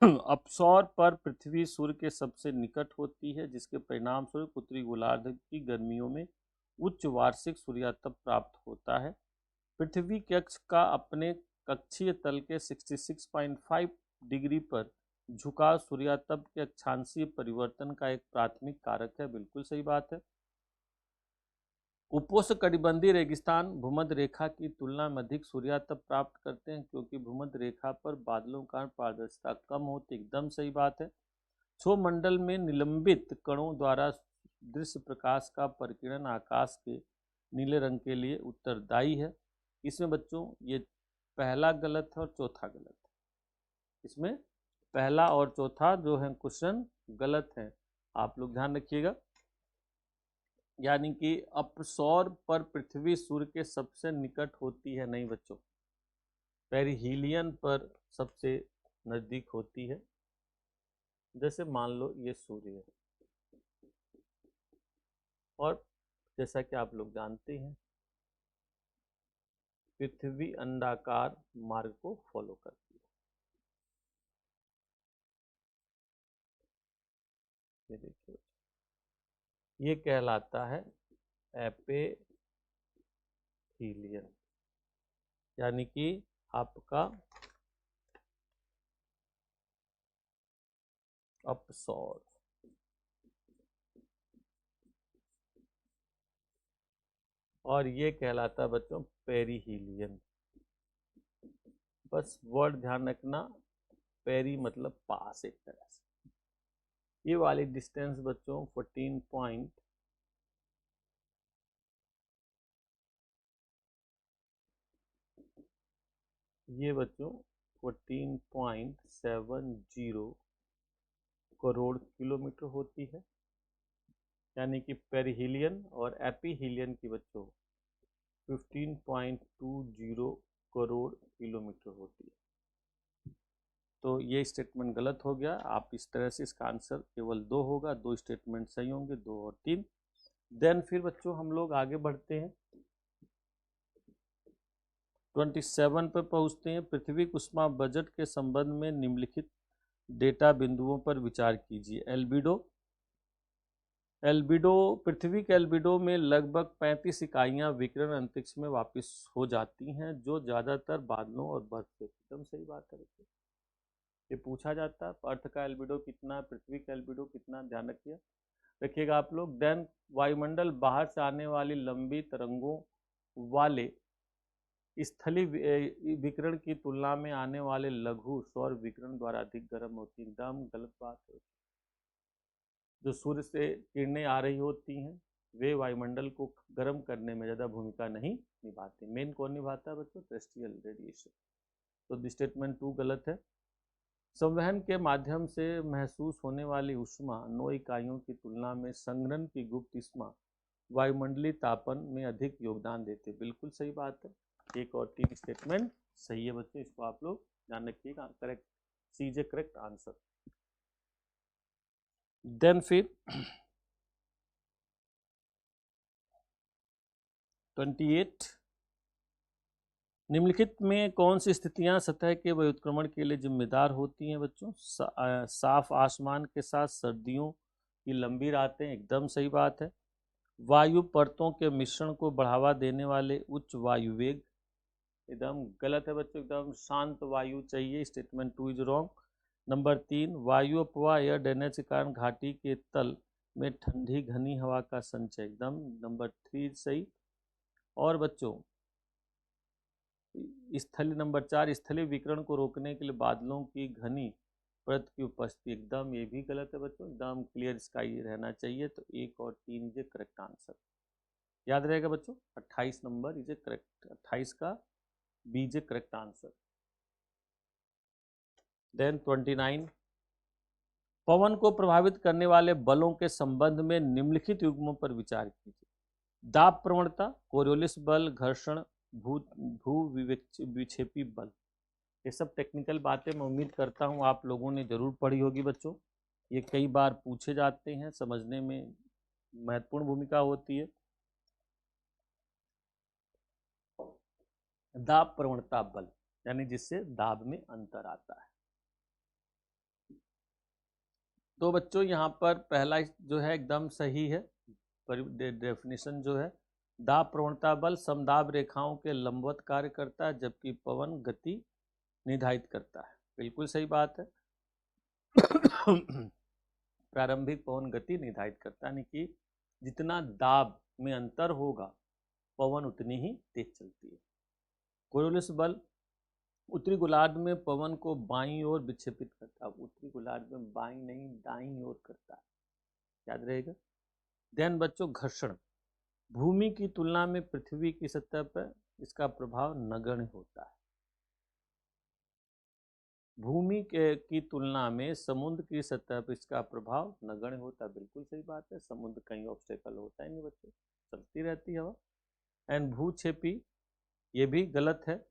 अपसौर पर पृथ्वी सूर्य के सबसे निकट होती है, जिसके परिणाम स्वरूप उत्तरी गोलार्ध की गर्मियों में उच्च वार्षिक सूर्यातप प्राप्त होता है। पृथ्वी के अक्ष का अपने कक्षीय तल के 66.5 डिग्री पर झुकाव सूर्यातप के अक्षांशीय परिवर्तन का एक प्राथमिक कारक है। बिल्कुल सही बात है। उपोष्णकटिबंधीय रेगिस्तान भूमध्य रेखा की तुलना में अधिक सूर्यातप प्राप्त करते हैं, क्योंकि भूमध्य रेखा पर बादलों का पारदर्शिता कम होती है। एकदम सही बात है। क्षोभमंडल में निलंबित कणों द्वारा दृश्य प्रकाश का परिकिरण आकाश के नीले रंग के लिए उत्तरदायी है। इसमें बच्चों ये पहला गलत है और चौथा गलत है। इसमें पहला और चौथा जो है क्वेश्चन गलत है, आप लोग ध्यान रखिएगा। यानी कि अपसौर पर पृथ्वी सूर्य के सबसे निकट होती है, नहीं बच्चों, पेरिहीलियन पर सबसे नजदीक होती है। जैसे मान लो ये सूर्य है, और जैसा कि आप लोग जानते हैं पृथ्वी अंडाकार मार्ग को फॉलो करती है। ये देखिए, ये कहलाता है एपेहीलियन, यानी कि आपका अपसौर। और ये कहलाता है बच्चों पेरिहीलियन। बस वर्ड ध्यान रखना, पेरी मतलब पास, एक तरह से। ये वाली डिस्टेंस बच्चों 14 पॉइंट ये बच्चों 14.70 करोड़ किलोमीटर होती है। यानी कि पेरिहीलियन और एपीहीलियन की बच्चों 15.20 करोड़ किलोमीटर होती है। तो ये स्टेटमेंट गलत हो गया। आप इस तरह से इसका आंसर केवल 2 होगा, 2 स्टेटमेंट सही होंगे, 2 और 3। देन फिर बच्चों हम लोग आगे बढ़ते हैं, 27 पर पहुंचते हैं। पृथ्वी कुसुमा बजट के संबंध में निम्नलिखित डेटा बिंदुओं पर विचार कीजिए। एल्बिडो पृथ्वी के एल्बिडो में लगभग 35 इकाइयां विकिरण अंतरिक्ष में वापस हो जाती हैं, जो ज्यादातर बादलों और बर्फ से। एकदम सही बात है बच्चों, ये पूछा जाता है अर्थ का एल्बिडो कितना, पृथ्वी का एल्बिडो कितना, ध्यान रखिएगा आप लोग। देन वायुमंडल बाहर से आने वाली लंबी तरंगों वाले स्थलीय विकिरण की तुलना में आने वाले लघु सौर विकिरण द्वारा अधिक गर्म होती है। एकदम गलत बात है। जो सूर्य से किरणें आ रही होती हैं वे वायुमंडल को गर्म करने में ज़्यादा भूमिका नहीं निभाते। मेन कौन निभाता है बच्चों? Terrestrial radiation. तो स्टेटमेंट 2 गलत है। संवहन के माध्यम से महसूस होने वाली ऊष्मा 9 इकाइयों की तुलना में संघनन की गुप्त ऊष्मा वायुमंडलीय तापन में अधिक योगदान देते। बिल्कुल सही बात है। 1 और 3 स्टेटमेंट सही है बच्चों, इसको आप लोग ध्यान रखिएगा। Correct, C is a correct answer. Then फिर 28, निम्नलिखित में कौन सी स्थितियां सतह के व्युत्क्रमण के लिए जिम्मेदार होती हैं बच्चों? साफ आसमान के साथ सर्दियों की लंबी रातें। एकदम सही बात है। वायु परतों के मिश्रण को बढ़ावा देने वाले उच्च वायु वेग। एकदम गलत है बच्चों, एकदम शांत वायु चाहिए। Statement 2 is wrong. नंबर 3, वायु अपवाह एयर ड्रेनेज के कारण घाटी के तल में ठंडी घनी हवा का संचय। एकदम नंबर 3 सही। और बच्चों स्थलीय नंबर 4, स्थलीय विकिरण को रोकने के लिए बादलों की घनी परत की उपस्थिति। एकदम ये भी गलत है बच्चों, एकदम क्लियर स्काई रहना चाहिए। तो 1 और 3 इज करेक्ट आंसर। याद रहेगा बच्चों, 28 नंबर इज करेक्ट, 28 का B is correct answer. Then 29, पवन को प्रभावित करने वाले बलों के संबंध में निम्नलिखित युग्मों पर विचार कीजिए। दाब प्रवणता, कोरियोलिस बल, घर्षण, भू विक्षेपी बल। ये सब टेक्निकल बातें मैं उम्मीद करता हूँ आप लोगों ने जरूर पढ़ी होगी बच्चों। ये कई बार पूछे जाते हैं, समझने में महत्वपूर्ण भूमिका होती है। दाब प्रवणता बल यानी जिससे दाब में अंतर आता है। तो बच्चों यहाँ पर पहला जो है एकदम सही है, डेफिनेशन जो है, दाब प्रवणता बल समदाब रेखाओं के लंबवत कार्य करता है जबकि पवन गति निर्धारित करता है। बिल्कुल सही बात है। प्रारंभिक पवन गति निर्धारित करता है, यानी कि जितना दाब में अंतर होगा पवन उतनी ही तेज चलती है। कोरियोलिस बल उत्तरी गोलार्ध में पवन को बाईं ओर विक्षेपित करता है। उत्तरी गोलार्ध में बाईं नहीं दाईं ओर करता है, याद रहेगा। देन बच्चों घर्षण, भूमि की तुलना में पृथ्वी की सतह पर इसका प्रभाव नगण्य होता है। भूमि की तुलना में समुद्र की सतह पर इसका प्रभाव नगण्य होता है। बिल्कुल सही बात है, समुद्र कहीं ऑब्स्टेकल होता ही नहीं बच्चों, चलती रहती है हवा। एंड भूक्षेपी, ये भी गलत है,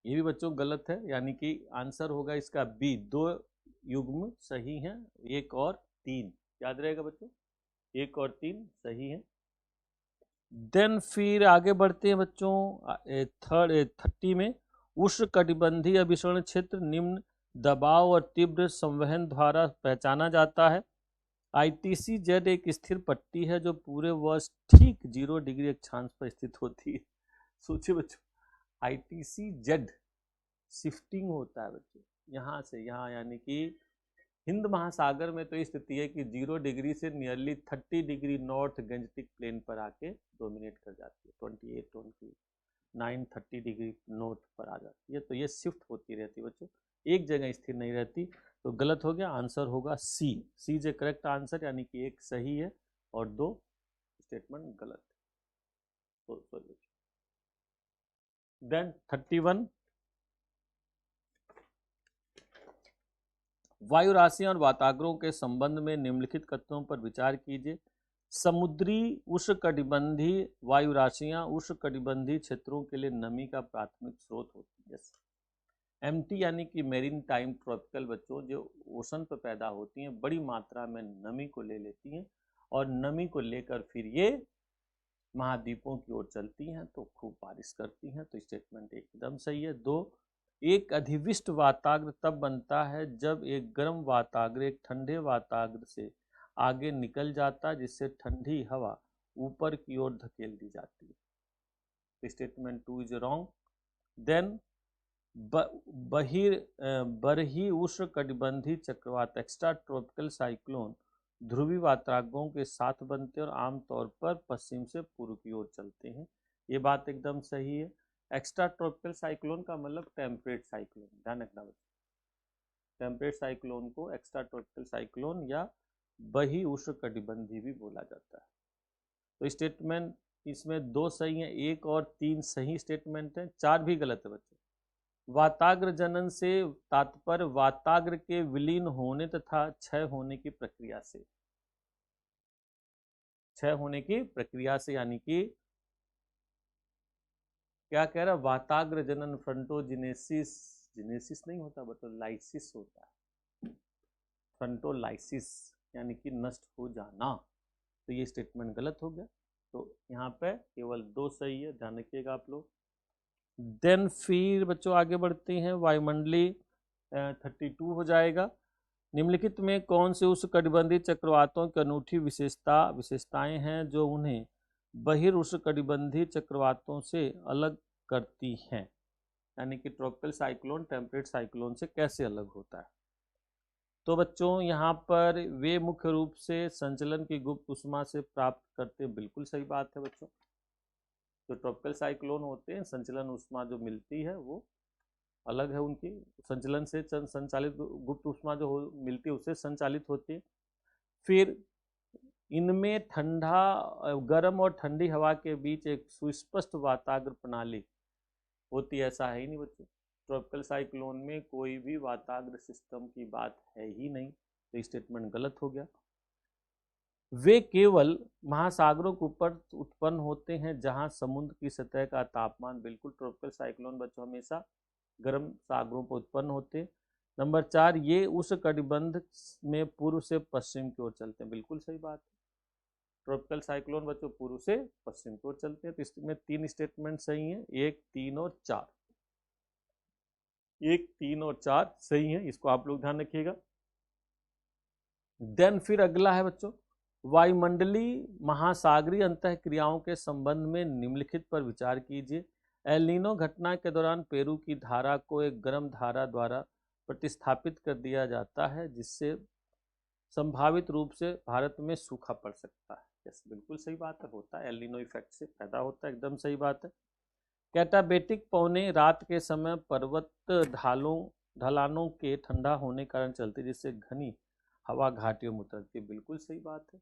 ये भी बच्चों गलत है, यानी कि आंसर होगा इसका बी। 2 युग्म सही हैं, 1 और 3, याद रहेगा बच्चों, 1 और 3 सही हैं। देन फिर आगे बढ़ते हैं बच्चों 30 में, उष्णकटिबंधीय अभिसरण क्षेत्र निम्न दबाव और तीव्र संवहन द्वारा पहचाना जाता है। ITC-Z एक स्थिर पट्टी है जो पूरे वर्ष ठीक 0 डिग्री अक्षांश पर स्थित होती है। सोचिए बच्चों, ITC-Z शिफ्टिंग होता है बच्चों यहाँ से यहाँ, यानी कि हिंद महासागर में तो ये स्थिति है कि 0 डिग्री से nearly 30 degree north Gangetic plain पर आके डोमिनेट कर जाती है। 28, 29, 30 डिग्री नॉर्थ पर आ जाती है। तो ये शिफ्ट होती रहती है बच्चों, एक जगह स्थिर नहीं रहती। तो गलत हो गया, आंसर होगा सी। सी इज ए करेक्ट आंसर, यानी कि 1 सही है और 2 स्टेटमेंट गलत है। देन 31, वायु राशियां और वाताग्रों के संबंध में निम्नलिखित कथनों पर विचार कीजिए। समुद्री उष्णकटिबंधीय वायु राशियां उष्णकटिबंधीय क्षेत्रों के लिए नमी का प्राथमिक स्रोत होती है। एमटी यानी कि मेरीन टाइम ट्रॉपिकल बच्चों, जो ओशन पर पैदा होती हैं, बड़ी मात्रा में नमी को ले लेती हैं और नमी को लेकर फिर ये महाद्वीपों की ओर चलती हैं तो खूब बारिश करती हैं। तो स्टेटमेंट एकदम सही है। 2, एक अधिविष्ट वाताग्र तब बनता है जब एक गर्म वाताग्र एक ठंडे वाताग्र से आगे निकल जाता है, जिससे ठंडी हवा ऊपर की ओर धकेल दी जाती है। Statement 2 is wrong. देन बरही उष्णकटिबंधीय चक्रवात एक्स्ट्रा ट्रॉपिकल साइक्लोन ध्रुवी वाताग्रों के साथ बनते हैं और आमतौर पर पश्चिम से पूर्व की ओर चलते हैं। ये बात एकदम सही है। एक्स्ट्रा ट्रॉपिकल साइक्लोन का मतलब टेम्परेट साइक्लोन, ध्यान रखना बच्चों। टेम्परेट साइक्लोन को एक्स्ट्रा ट्रॉपिकल साइक्लोन या बही उष्णकटिबंधीय भी बोला जाता है। तो स्टेटमेंट इसमें 2 सही हैं, 1 और 3 सही स्टेटमेंट हैं, 4 भी गलत है बच्चों। वाताग्र जनन से तात्पर्य वाताग्र के विलीन होने तथा क्षय होने की प्रक्रिया से, क्षय होने की प्रक्रिया से, यानी कि क्या कह रहा है, वाताग्र जनन फ्रंटोजिनेसिस, जिनेसिस नहीं होता बच्चों, लाइसिस होता है, फ्रंटोलाइसिस यानी कि नष्ट हो जाना। तो ये स्टेटमेंट गलत हो गया। तो यहाँ पे केवल 2 सही है, ध्यान रखिएगा आप लोग। देन फिर बच्चों आगे बढ़ते हैं, वायुमंडलीय 32 हो जाएगा। निम्नलिखित में कौन से उष्णकटिबंधीय चक्रवातों की अनूठी विशेषताएं हैं जो उन्हें बहिर उष्णकटिबंधीय चक्रवातों से अलग करती हैं, यानी कि ट्रॉपिकल साइक्लोन टेम्परेट साइक्लोन से कैसे अलग होता है। तो बच्चों यहाँ पर वे मुख्य रूप से संचलन की गुप्त उष्मा से प्राप्त करते, बिल्कुल सही बात है बच्चों। जो ट्रॉपिकल साइक्लोन होते हैं, संचलन उष्मा जो मिलती है वो अलग है, उनकी संचलन से संचालित गुप्त उष्मा जो मिलती है उससे संचालित होती है। फिर इनमें गर्म और ठंडी हवा के बीच एक सुस्पष्ट वाताग्र प्रणाली होती है, ऐसा है ही नहीं बच्चों। ट्रॉपिकल साइक्लोन में कोई भी वाताग्र सिस्टम की बात है ही नहीं, तो स्टेटमेंट गलत हो गया। वे केवल महासागरों के ऊपर उत्पन्न होते हैं जहां समुद्र की सतह का तापमान, बिल्कुल ट्रॉपिकल साइक्लोन बच्चों हमेशा गर्म सागरों पर उत्पन्न होते हैं। नंबर 4, ये उस कटिबंध में पूर्व से पश्चिम की ओर चलते हैं, बिल्कुल सही बात है। ट्रॉपिकल साइक्लोन बच्चों पूर्व से पश्चिम की ओर चलते हैं। तो इसमें 3 स्टेटमेंट सही हैं, 1, 3 और 4। 1, 3 और 4 सही है, इसको आप लोग ध्यान रखिएगा। देन फिर अगला है बच्चों, वायुमंडलीय महासागरीय अंतःक्रियाओं के संबंध में निम्नलिखित पर विचार कीजिए। एल नीनो घटना के दौरान पेरू की धारा को एक गर्म धारा द्वारा प्रतिस्थापित कर दिया जाता है, जिससे संभावित रूप से भारत में सूखा पड़ सकता है। यस, बिल्कुल सही बात है, होता है, एल नीनो इफेक्ट से पैदा होता है, एकदम सही बात है। कैटाबेटिक पौने रात के समय पर्वत ढलानों के ठंडा होने के कारण चलती, जिससे घनी हवा घाटियों में उतरती है, बिल्कुल सही बात है,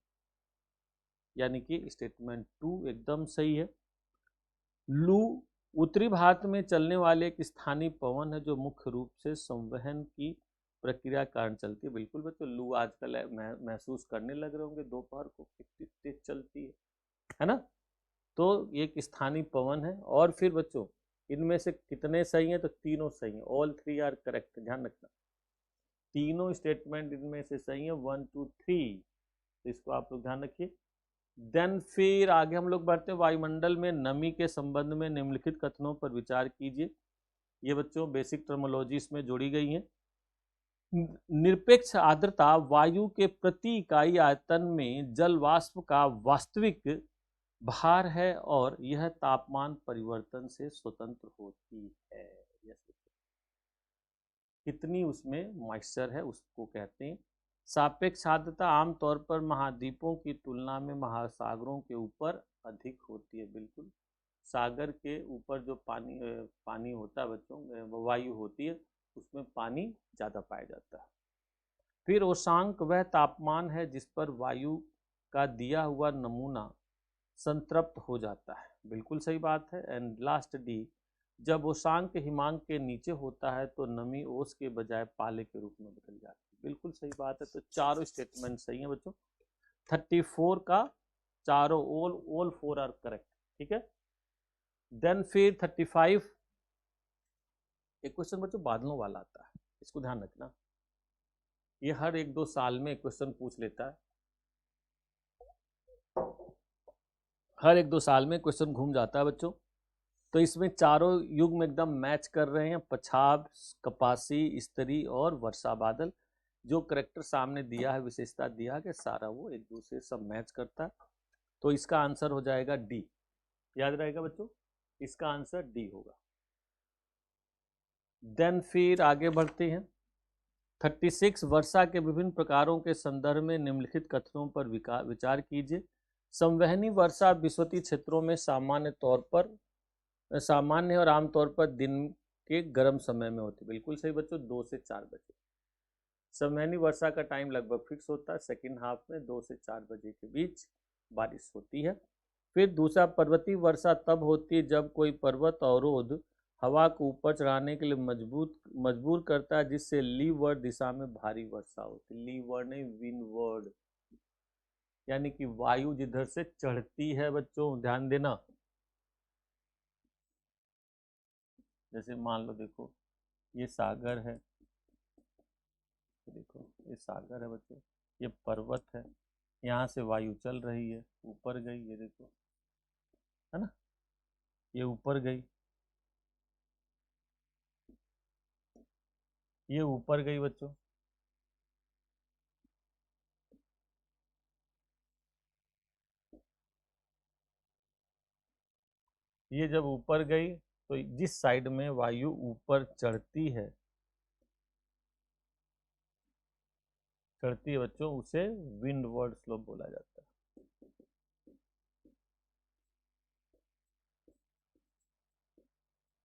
यानी कि स्टेटमेंट 2 एकदम सही है। लू उत्तरी भारत में चलने वाले एक स्थानीय पवन है जो मुख्य रूप से संवहन की प्रक्रिया के कारण चलती है, बिल्कुल बच्चों, लू आजकल महसूस करने लग रहे होंगे, दोपहर को कितनी तेज चलती है ना। तो ये एक स्थानीय पवन है। और फिर बच्चों इनमें से कितने सही हैं, तो तीनों सही हैं, ऑल 3 आर करेक्ट, ध्यान रखना, तीनों स्टेटमेंट इनमें से सही है, 1, 2, 3, तो इसको आप लोग ध्यान रखिए। देन फिर आगे हम लोग बढ़ते हैं, वायुमंडल में नमी के संबंध में निम्नलिखित कथनों पर विचार कीजिए। ये बच्चों बेसिक टर्मोलॉजी इसमें जोड़ी गई हैं। निरपेक्ष आर्द्रता वायु के प्रति इकाई आयतन में जल वाष्प का वास्तविक भार है और यह तापमान परिवर्तन से स्वतंत्र होती है। कितनी उसमें मॉइस्चर है उसको कहते हैं सापेक्ष आर्द्रता। आमतौर पर महाद्वीपों की तुलना में महासागरों के ऊपर अधिक होती है, बिल्कुल, सागर के ऊपर जो पानी होता है बच्चों, वायु होती है, उसमें पानी ज़्यादा पाया जाता है। फिर उष्मांक वह तापमान है जिस पर वायु का दिया हुआ नमूना संतृप्त हो जाता है, बिल्कुल सही बात है। एंड लास्ट डी, जब उष्मांक हिमांक के नीचे होता है तो नमी ओस के बजाय पाले के रूप में बदल जाती है, बिल्कुल सही बात है। तो चारों स्टेटमेंट सही है बच्चों, 34 का चारों ऑल 4 आर करेक्ट, ठीक है। देन फिर 35, एक क्वेश्चन बच्चों बादलों वाला आता है, इसको ध्यान रखना, ये हर 1-2 साल में क्वेश्चन पूछ लेता है, हर 1-2 साल में क्वेश्चन घूम जाता है बच्चों। तो इसमें चारों युग में एकदम मैच कर रहे हैं, पछाब, कपासी, स्तरी और वर्षा बादल, जो करेक्टर सामने दिया है, विशेषता दिया है कि सारा वो एक दूसरे से सब मैच करता है। तो इसका आंसर हो जाएगा डी, याद रहेगा बच्चों, इसका आंसर डी होगा। देन फिर आगे बढ़ते हैं, 36, वर्षा के विभिन्न प्रकारों के संदर्भ में निम्नलिखित कथनों पर विचार कीजिए। संवहनी वर्षा विषुवतीय क्षेत्रों में सामान्य और आमतौर पर दिन के गर्म समय में होती है, बिल्कुल सही बच्चों, 2 से 4 बजे। संवहनी वर्षा का टाइम लगभग फिक्स होता है, सेकेंड हाफ में 2 से 4 बजे के बीच बारिश होती है। फिर दूसरा, पर्वतीय वर्षा तब होती है जब कोई पर्वत अवरोध हवा को ऊपर चढ़ाने के लिए मजबूर करता है, जिससे लीवर्ड दिशा में भारी वर्षा होती है, लीवर्ड नहीं विंडवर्ड, यानी कि वायु जिधर से चढ़ती है बच्चों, ध्यान देना। जैसे मान लो देखो ये सागर है, देखो ये सागर है बच्चों, ये पर्वत है, यहाँ से वायु चल रही है, ऊपर गई, ये देखो, है ना, ये ऊपर गई, ये ऊपर गई बच्चों, ये जब ऊपर गई तो जिस साइड में वायु ऊपर चढ़ती है बच्चों, उसे विंडवर्ड स्लोप बोला जाता है।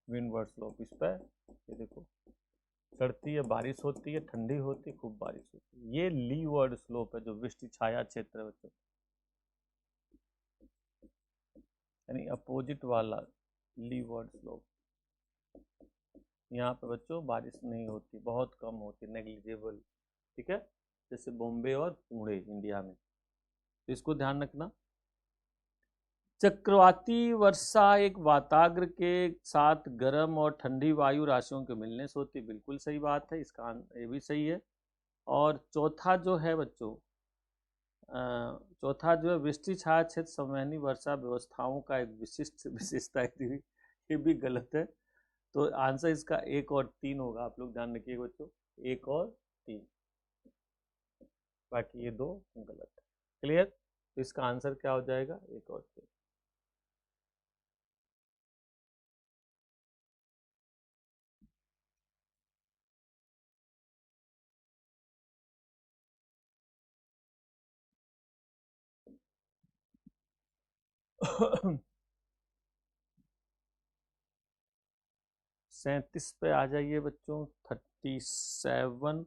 विंडवर्ड स्लोप, इस पर ये देखो चढ़ती है, बारिश होती है, ठंडी होती है, खूब बारिश होती है, ये लीवर्ड स्लोप है, जो वृष्टि छाया क्षेत्र है बच्चों, यानी अपोजिट वाला लीवर्ड स्लोप। यहाँ पे बच्चों बारिश नहीं होती, बहुत कम होती, नेग्लिजिबल। ठीक है, जैसे बॉम्बे और पुणे इंडिया में, तो इसको ध्यान रखना। चक्रवाती वर्षा एक वाताग्र के साथ गर्म और ठंडी वायु राशियों के मिलने से होती, बिल्कुल सही बात है, इसका ये भी सही है। और चौथा जो है बच्चों, चौथा जो है वृष्टि छाया क्षेत्र संवहनी वर्षा व्यवस्थाओं का एक विशिष्ट विशेषता है, ये भी गलत है। तो आंसर इसका 1 और 3 होगा, आप लोग ध्यान रखिएगा बच्चों, 1 और 3, बाकी ये 2 गलत है। क्लियर? तो इसका आंसर क्या हो जाएगा? 1 और 3। सैंतीस पे आ जाइए बच्चों, 37।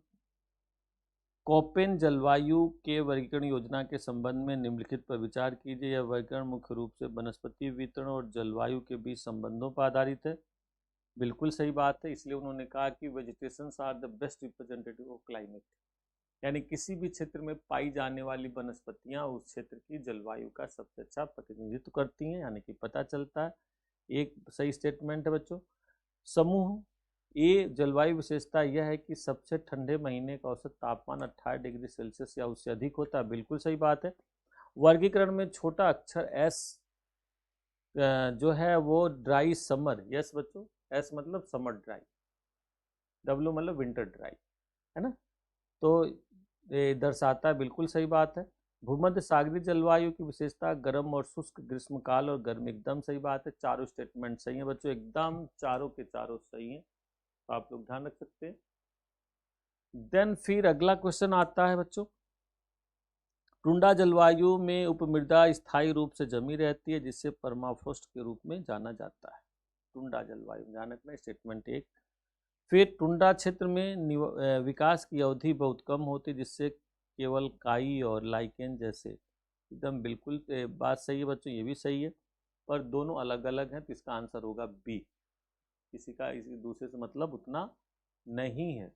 कोपेन जलवायु के वर्गीकरण योजना के संबंध में निम्नलिखित पर विचार कीजिए। यह वर्गीकरण मुख्य रूप से वनस्पति वितरण और जलवायु के बीच संबंधों पर आधारित है, बिल्कुल सही बात है। इसलिए उन्होंने कहा कि vegetations are the best representative of climate, यानी किसी भी क्षेत्र में पाई जाने वाली वनस्पतियां उस क्षेत्र की जलवायु का सबसे अच्छा प्रतिनिधित्व करती हैं, यानी कि पता चलता है। एक सही स्टेटमेंट है बच्चों। समूह ए जलवायु विशेषता यह है कि सबसे ठंडे महीने का औसत तापमान 18 डिग्री सेल्सियस या उससे अधिक होता है, बिल्कुल सही बात है। वर्गीकरण में छोटा अक्षर एस जो है वो ड्राई समर, यस बच्चों, एस मतलब समर ड्राई, डब्ल्यू मतलब विंटर ड्राई, है ना, तो ये दर्शाता है, बिल्कुल सही बात है। भूमध्य सागरीय जलवायु की विशेषता गर्म और शुष्क ग्रीष्मकाल और गर्मी, एकदम सही बात है। चारों स्टेटमेंट सही है बच्चों, एकदम चारों के चारों सही हैं, तो आप लोग ध्यान रख सकते हैं। देन फिर अगला क्वेश्चन आता है बच्चों, टुंडा जलवायु में उपमृदा स्थायी रूप से जमी रहती है जिससे परमाफ्रोस्ट के रूप में जाना जाता है। टुंडा जलवायु, ध्यान रखना, स्टेटमेंट 1। फिर टुंडा क्षेत्र में विकास की अवधि बहुत कम होती जिससे केवल काई और लाइकेन जैसे, एकदम बिल्कुल बात सही है बच्चों, ये भी सही है, पर दोनों अलग अलग हैं, तो इसका आंसर होगा बी। किसी का इसी दूसरे से मतलब उतना नहीं है,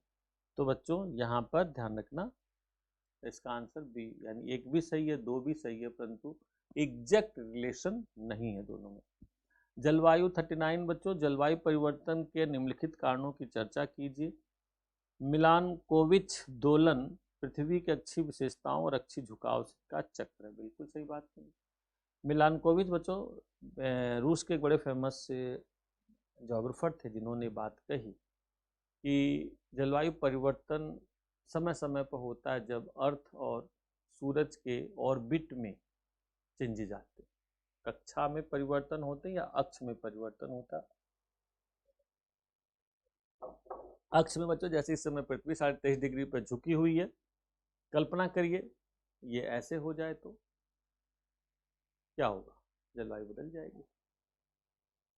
तो बच्चों यहाँ पर ध्यान रखना, इसका आंसर बी, यानी एक भी सही है, 2 भी सही है, परंतु एग्जैक्ट रिलेशन नहीं है दोनों में। जलवायु 39 बच्चों, जलवायु परिवर्तन के निम्नलिखित कारणों की चर्चा कीजिए। मिलानकोविच दोलन पृथ्वी की अच्छी विशेषताओं और अच्छी झुकाव का चक्र है, बिल्कुल सही बात है। मिलानकोविच बच्चों रूस के एक बड़े फेमस जोग्राफर थे जिन्होंने बात कही कि जलवायु परिवर्तन समय समय पर होता है जब अर्थ और सूरज के ऑर्बिट में चेंजेज आते हैं। कक्षा में परिवर्तन होते हैं या अक्ष में परिवर्तन होता है? अक्ष में बच्चों, जैसे इस समय पृथ्वी 23.5 डिग्री पर झुकी हुई है, कल्पना करिए ये ऐसे हो जाए तो क्या होगा? जलवायु बदल जाएगी।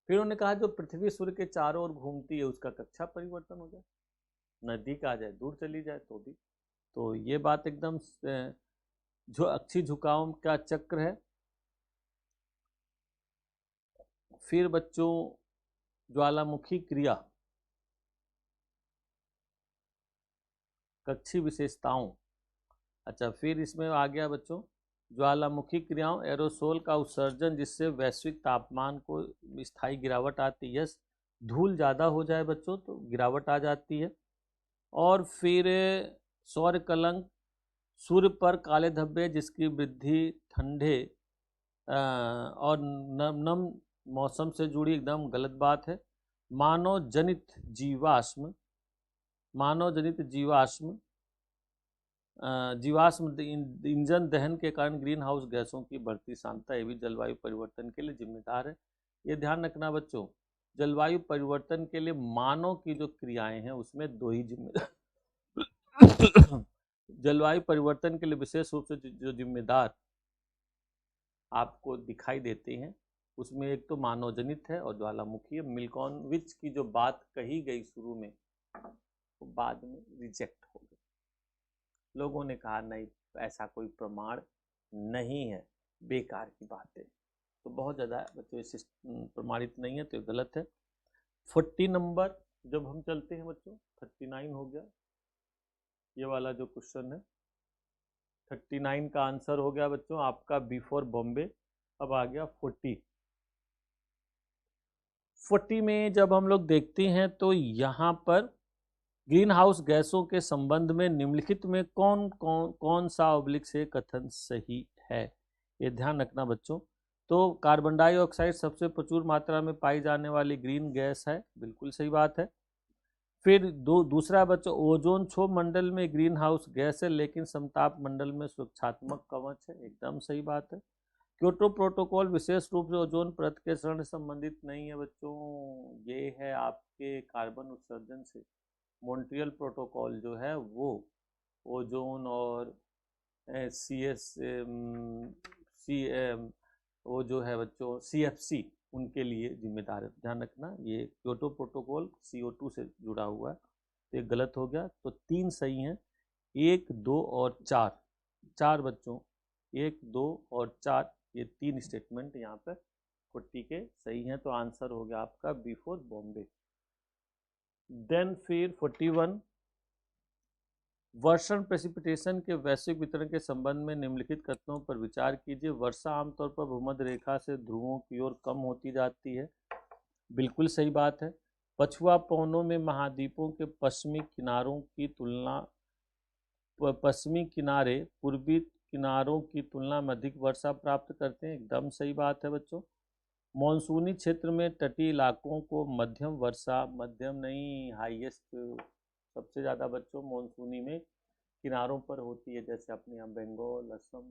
फिर उन्होंने कहा जो पृथ्वी सूर्य के चारों ओर घूमती है उसका कक्षा परिवर्तन हो जाए, नजदीक आ जाए, दूर चली जाए तो भी। तो ये बात एकदम जो अक्षी झुकाव का चक्र है। फिर बच्चों ज्वालामुखी क्रिया, कक्षी विशेषताओं, अच्छा फिर इसमें आ गया बच्चों ज्वालामुखी क्रियाओं, एरोसोल का उत्सर्जन जिससे वैश्विक तापमान को स्थायी गिरावट आती है, धूल ज़्यादा हो जाए बच्चों तो गिरावट आ जाती है। और फिर सौर कलंक, सूर्य पर काले धब्बे जिसकी वृद्धि ठंडे और नम मौसम से जुड़ी, एकदम गलत बात है। मानव जनित जीवाश्म, मानव जनित जीवाश्म जीवाश्म इंजन दहन के कारण ग्रीन हाउस गैसों की बढ़ती सांद्रता, ये भी जलवायु परिवर्तन के लिए जिम्मेदार है। ये ध्यान रखना बच्चों, जलवायु परिवर्तन के लिए मानव की जो क्रियाएं हैं उसमें 2 ही जिम्मेदार जलवायु परिवर्तन के लिए विशेष रूप से जो जिम्मेदार आपको दिखाई देते हैं उसमें एक तो मानव जनित है और ज्वालामुखी है। मिल्कॉनविच की जो बात कही गई शुरू में वो बाद में रिजेक्ट हो गई, लोगों ने कहा नहीं ऐसा कोई प्रमाण नहीं है, बेकार की बात है, तो बहुत ज़्यादा बच्चों इसे प्रमाणित नहीं है, तो गलत है। 40 नंबर जब हम चलते हैं बच्चों 39 हो गया, ये वाला जो क्वेश्चन है 39 का आंसर हो गया बच्चों आपका बिफोर बॉम्बे। अब आ गया 40 में जब हम लोग देखते हैं तो यहाँ पर ग्रीन हाउस गैसों के संबंध में निम्नलिखित में कौन सा ऑब्लिक से कथन सही है, ये ध्यान रखना बच्चों। तो कार्बन डाइऑक्साइड सबसे प्रचुर मात्रा में पाई जाने वाली ग्रीन गैस है, बिल्कुल सही बात है। फिर दूसरा बच्चों ओजोन क्षोभ मंडल में ग्रीन हाउस गैस है लेकिन समताप मंडल में सुरक्षात्मक कवच है, एकदम सही बात है। क्योटो प्रोटोकॉल विशेष रूप से ओजोन परत के क्षरण से संबंधित नहीं है बच्चों, ये है आपके कार्बन उत्सर्जन से। मॉन्ट्रियल प्रोटोकॉल जो है वो ओजोन और वो जो है बच्चों CFC उनके लिए जिम्मेदार है, ध्यान रखना। ये क्योटो प्रोटोकॉल CO2 से जुड़ा हुआ है, तो ये गलत हो गया। तो 3 सही हैं, 1, 2 और 4 बच्चों, 1, 2 और 4 ये 3 स्टेटमेंट यहाँ पर 40 के सही हैं। तो आंसर हो गया आपका बिफोर बॉम्बे। देन फिर 41 वर्षण प्रेसिपिटेशन के वैश्विक वितरण के संबंध में निम्नलिखित कथनों पर विचार कीजिए। वर्षा आमतौर पर भूमध्य रेखा से ध्रुवों की ओर कम होती जाती है, बिल्कुल सही बात है। पछुआ पवनों में महाद्वीपों के पश्चिमी किनारे पूर्वी किनारों की तुलना में अधिक वर्षा प्राप्त करते हैं, एकदम सही बात है बच्चों। मॉनसूनी क्षेत्र में तटीय इलाकों को मध्यम वर्षा, मध्यम नहीं हाईएस्ट, सबसे ज़्यादा बच्चों मॉनसूनी में किनारों पर होती है, जैसे अपने यहाँ बंगाल, असम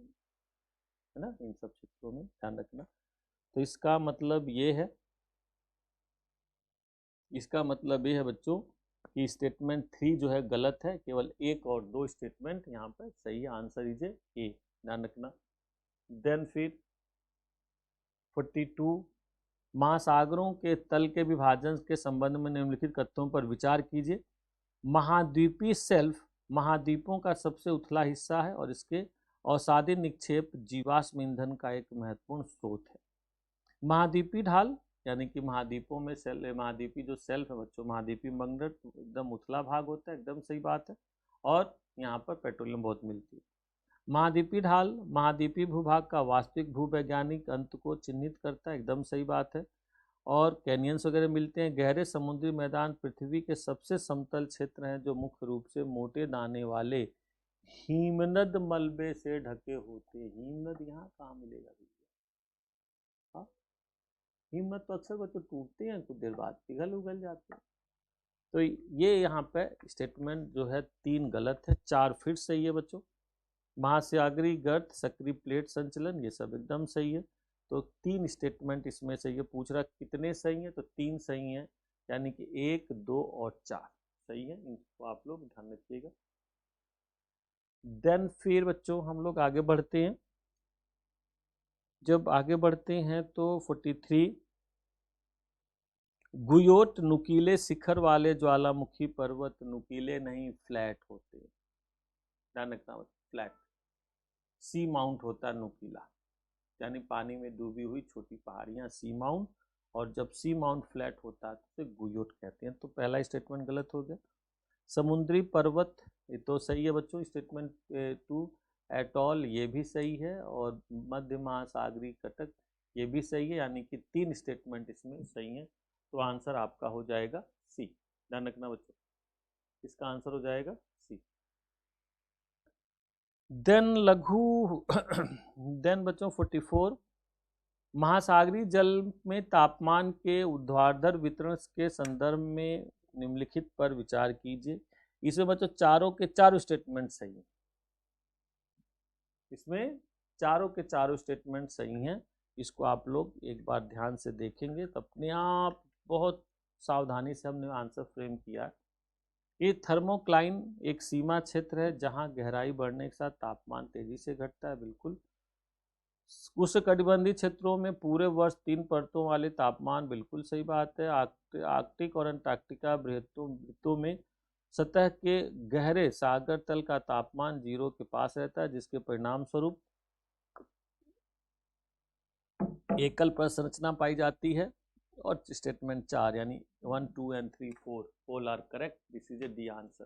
है ना, इन सब क्षेत्रों में ध्यान रखना। तो इसका मतलब ये है बच्चों कि स्टेटमेंट 3 जो है गलत है, केवल 1 और 2 स्टेटमेंट यहाँ पर सही है। आंसर इज ए, ध्यान रखना। देन फिर 42 महासागरों के तल के विभाजन के संबंध में निम्नलिखित कथनों पर विचार कीजिए। महाद्वीपीय शेल्फ महाद्वीपों का सबसे उथला हिस्सा है और इसके अवसादी निक्षेप जीवाश्म ईंधन का एक महत्वपूर्ण स्रोत है। महाद्वीपीय ढाल यानी कि महाद्वीपों में महाद्वीपीय जो शेल्फ है बच्चों, महाद्वीपीय मंडल एकदम उथला भाग होता है, एकदम सही बात है। और यहाँ पर पेट्रोलियम बहुत मिलती है। महाद्वीपीय ढाल महाद्वीपीय भूभाग का वास्तविक भूवैज्ञानिक अंत को चिन्हित करता है, एकदम सही बात है। और कैनियंस वगैरह मिलते हैं। गहरे समुद्री मैदान पृथ्वी के सबसे समतल क्षेत्र हैं जो मुख्य रूप से मोटे दाने वाले हिमनद मलबे से ढके होते हैं। हिमनद यहाँ कहाँ मिलेगा भैया? हाँ, हिमनद तो अक्सर बच्चों टूटते हैं, कुछ देर बाद पिघल उगल जाते हैं। तो ये यहाँ पे स्टेटमेंट जो है 3 गलत है, 4 फिर सही है बच्चों। महासागरीय गर्त, सक्रिय प्लेट संचलन, ये सब एकदम सही है। तो 3 स्टेटमेंट इसमें से ये पूछ रहा कितने सही हैं, तो 3 सही हैं, यानी कि 1, 2 और 4 सही है। इनको आप लोग ध्यान रखिएगा। देन फिर बच्चों हम लोग आगे बढ़ते हैं। जब आगे बढ़ते हैं तो 43 गुयोट नुकीले शिखर वाले ज्वालामुखी पर्वत नुकीले नहीं फ्लैट होते, ध्यान रखना। फ्लैट सी माउंट होता है नुकीला, यानी पानी में डूबी हुई छोटी पहाड़ियाँ सी माउंट, और जब सी माउंट फ्लैट होता है तो गुयोट कहते हैं। तो पहला स्टेटमेंट गलत हो गया। समुद्री पर्वत ये तो सही है बच्चों, स्टेटमेंट 2। एटॉल ये भी सही है, और मध्य महासागरीय कटक ये भी सही है, यानी कि 3 स्टेटमेंट इसमें सही है। तो आंसर आपका हो जाएगा सी, ध्यान रखना बच्चों, इसका आंसर हो जाएगा सी। देन देन बच्चों 44 महासागरीय जल में तापमान के ऊर्ध्वाधर वितरण के संदर्भ में निम्नलिखित पर विचार कीजिए। इसमें बच्चों चारों के चारों स्टेटमेंट सही हैं, इसमें चारों के चारों स्टेटमेंट सही हैं। इसको आप लोग एक बार ध्यान से देखेंगे तो अपने आप बहुत सावधानी से हमने आंसर फ्रेम किया है। ये थर्मोक्लाइन एक सीमा क्षेत्र है जहां गहराई बढ़ने के साथ तापमान तेजी से घटता है, बिल्कुल। उष्णकटिबंधीय क्षेत्रों में पूरे वर्ष 3 परतों वाले तापमान, बिल्कुल सही बात है। आर्कटिक और अंटार्कटिका वृत्तों में सतह के गहरे सागर तल का तापमान 0 के पास रहता है, जिसके परिणाम स्वरूप एकल प्रसंरचना पाई जाती है। और स्टेटमेंट 4 यानी 1, 2 and 3, 4 all are correct. This is a D answer,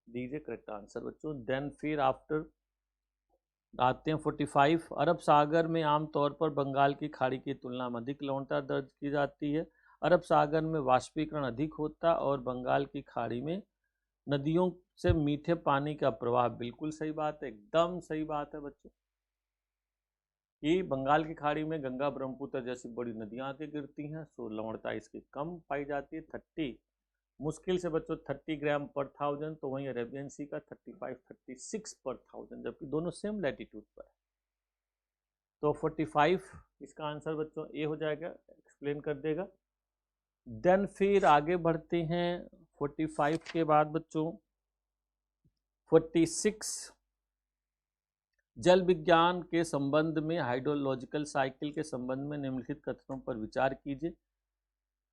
D is a correct answer बच्चों। देन फिर आफ्टर आते हैं 45। अरब सागर में आमतौर पर बंगाल की खाड़ी की तुलना में अधिक लवणता दर्ज की जाती है। अरब सागर में वाष्पीकरण अधिक होता और बंगाल की खाड़ी में नदियों से मीठे पानी का प्रवाह। बिल्कुल सही बात है, एकदम सही बात है बच्चों कि बंगाल की खाड़ी में गंगा ब्रह्मपुत्र जैसी बड़ी नदियां आके गिरती हैं, सो लवणता इसकी कम पाई जाती है। 30 मुश्किल से बच्चों 30 ग्राम पर 1000, तो वहीं अरेबियन सी का 35, 36 पर 1000, जबकि दोनों सेम लैटिट्यूड पर है। तो 45 इसका आंसर बच्चों ए हो जाएगा, एक्सप्लेन कर देगा। देन फिर आगे बढ़ते हैं 45 के बाद बच्चों 46 जल विज्ञान के संबंध में हाइड्रोलॉजिकल साइकिल के संबंध में निम्नलिखित कथनों पर विचार कीजिए।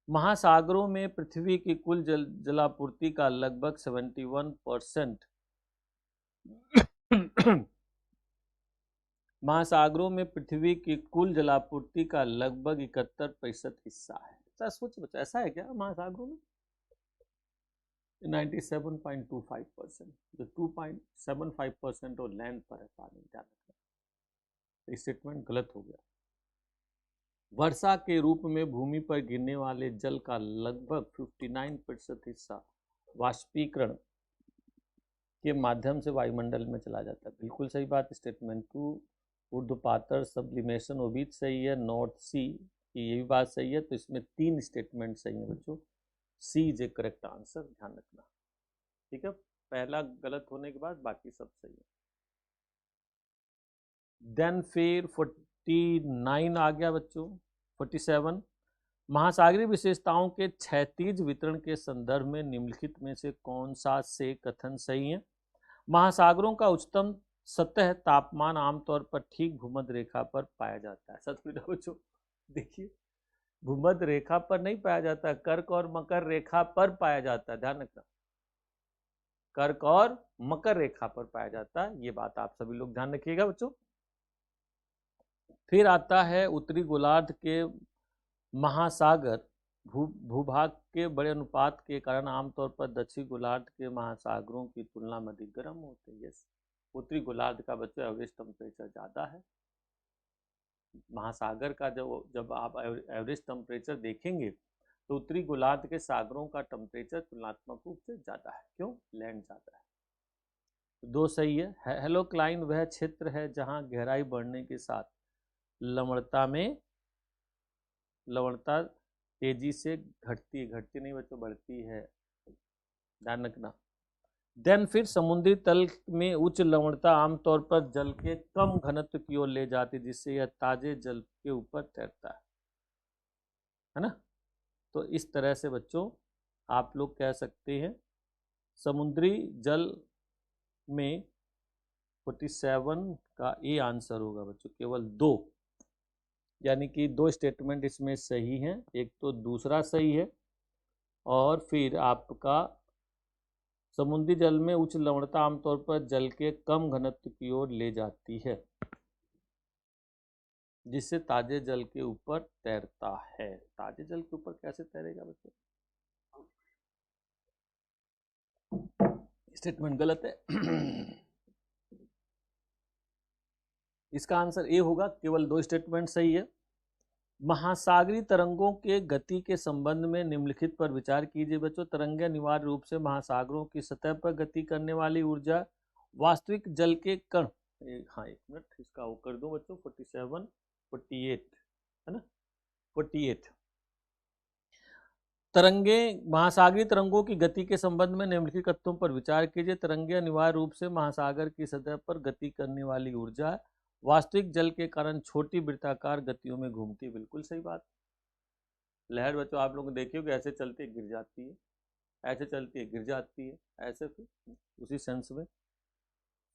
महासागरों में पृथ्वी की कुल जलापूर्ति का लगभग 71% महासागरों में पृथ्वी की कुल जलापूर्ति का लगभग 71% हिस्सा है। सोच बच्चा, ऐसा है क्या महासागरों में? 97.25%, जो 2.75% और लैंड पर है पानी। ध्यान रखना, स्टेटमेंट गलत हो गया। वर्षा के रूप में भूमि पर गिरने वाले जल का लगभग 59% हिस्सा वाष्पीकरण के माध्यम से वायुमंडल में चला जाता है। बिल्कुल सही बात। स्टेटमेंट 2 ऊर्ध्वपातर सब्लिमेशन वो भी सही है, नॉर्थ सी की ये भी बात सही है। तो इसमें 3 स्टेटमेंट सही है बच्चों, सी इज ए करेक्ट आंसर, ध्यान रखना। ठीक है, पहला गलत होने के बाद बाकी सब सही है। देन फिर 49 आ गया बच्चों। 47 महासागरीय विशेषताओं के क्षैतिज वितरण के संदर्भ में निम्नलिखित में से कौन सा से कथन सही है? महासागरों का उच्चतम सतह तापमान आमतौर पर ठीक भूमध्य रेखा पर पाया जाता है। सच में बच्चों देखिए, भूमध्य रेखा पर नहीं पाया जाता, कर्क और मकर रेखा पर पाया जाता है। ध्यान रखना, कर्क और मकर रेखा पर पाया जाता है, ये बात आप सभी लोग ध्यान रखिएगा बच्चों। फिर आता है उत्तरी गोलार्ध के महासागर भूभाग के बड़े अनुपात के कारण आमतौर पर दक्षिणी गोलार्ध के महासागरों की तुलना में अधिक गर्म होते हैं। यस, उत्तरी गोलार्ध का बच्चों एवरेज टेम्परेचर ज़्यादा है। महासागर का जब आप एवरेज टेम्परेचर देखेंगे तो उत्तरी गोलार्ध के सागरों का टेम्परेचर तुलनात्मक रूप से ज़्यादा है। क्यों? लैंड ज़्यादा है। 2 सही है। हेलोक्लाइन वह क्षेत्र है जहां गहराई बढ़ने के साथ लवणता तेजी से घटती नहीं बच्चों, बढ़ती है, ध्यान रखना। देन फिर समुद्री तल में उच्च लवणता आमतौर पर जल के कम घनत्व की ओर ले जाती है, जिससे यह ताजे जल के ऊपर तैरता है ना। तो इस तरह से बच्चों आप लोग कह सकते हैं समुद्री जल में 47 का ए आंसर होगा बच्चों। केवल 2, यानी कि 2 स्टेटमेंट इसमें सही हैं, एक तो दूसरा सही है, और फिर आपका समुद्री जल में उच्च लवणता आमतौर पर जल के कम घनत्व की ओर ले जाती है, जिससे ताजे जल के ऊपर तैरता है। ताजे जल के ऊपर कैसे तैरेगा बच्चों? स्टेटमेंट गलत है। इसका आंसर ए होगा, केवल 2 स्टेटमेंट सही है। महासागरीय तरंगों के गति के संबंध में निम्नलिखित पर विचार कीजिए बच्चों। तरंगें अनिवार्य रूप से महासागरों की सतह पर गति करने वाली ऊर्जा वास्तविक जल के कण, हाँ 1 मिनट इसका वो कर दो बच्चों, 47, 48 है ना, 48 तरंगें महासागरीय तरंगों की गति के संबंध में निम्नलिखित तथ्यों पर विचार कीजिए। तरंगें अनिवार्य रूप से महासागर की सतह पर गति करने वाली ऊर्जा वास्तविक जल के कारण छोटी वृत्ताकार गतियों में घूमती है। बिल्कुल सही बात। लहर बच्चों आप लोग देखिए कि ऐसे चलती है गिर जाती है, ऐसे चलती है गिर जाती है, ऐसे फिर उसी सेंस में।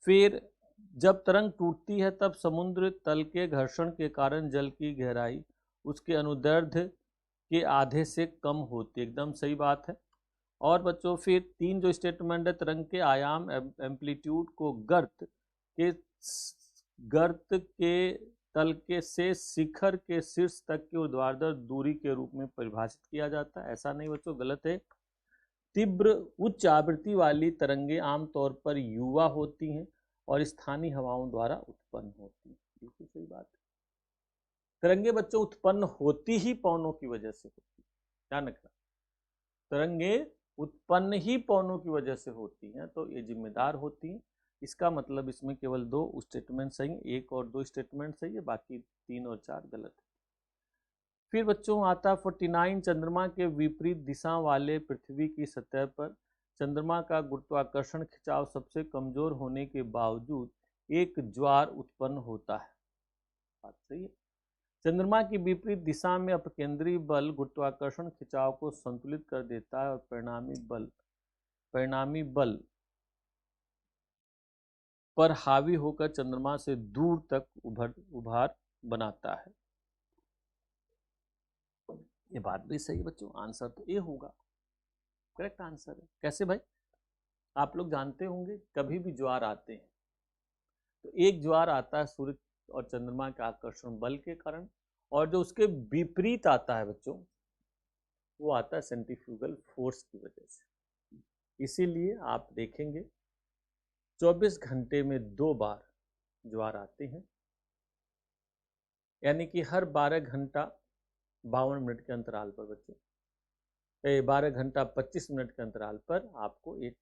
फिर जब तरंग टूटती है तब समुद्र तल के घर्षण के कारण जल की गहराई उसके अनुदैर्ध्य के आधे से कम होती है। एकदम सही बात है। और बच्चों फिर 3 जो स्टेटमेंट है, तरंग के आयाम एम्पलीट्यूड को गर्त के तल के से शिखर के शीर्ष तक की ऊर्ध्वाधर दूरी के रूप में परिभाषित किया जाता है। ऐसा नहीं बच्चों, गलत है। तीव्र उच्च आवृत्ति वाली तरंगे आमतौर पर युवा होती हैं और स्थानीय हवाओं द्वारा उत्पन्न होती हैं। बिल्कुल सही बात है। तरंगे बच्चों उत्पन्न होती ही पवनों की वजह से होती है, ध्यान रखना। तरंगे उत्पन्न ही पवनों की वजह से होती हैं, तो ये जिम्मेदार होती हैं। इसका मतलब इसमें केवल 2 स्टेटमेंट सही हैं, 1 और 2 स्टेटमेंट सही है, बाकी 3 और 4 गलत है। फिर बच्चों आता 49, चंद्रमा के विपरीत दिशा वाले पृथ्वी की सतह पर चंद्रमा का गुरुत्वाकर्षण खिंचाव सबसे कमजोर होने के बावजूद एक ज्वार उत्पन्न होता है। बात सही है। चंद्रमा की विपरीत दिशा में अपकेंद्री बल गुरुत्वाकर्षण खिंचाव को संतुलित कर देता है और परिणामी बल पर हावी होकर चंद्रमा से दूर तक उभार बनाता है। ये बात भी सही है बच्चों, आंसर तो ए होगा, करेक्ट आंसर है। कैसे भाई? आप लोग जानते होंगे कभी भी ज्वार आते हैं तो एक ज्वार आता है सूर्य और चंद्रमा के आकर्षण बल के कारण, और जो उसके विपरीत आता है बच्चों वो आता है सेंट्रीफ्यूगल फोर्स की वजह से। इसीलिए आप देखेंगे 24 घंटे में 2 बार ज्वार आते हैं, यानी कि हर 12 घंटा 52 मिनट के अंतराल पर बच्चों, 12 घंटा 25 मिनट के अंतराल पर आपको एक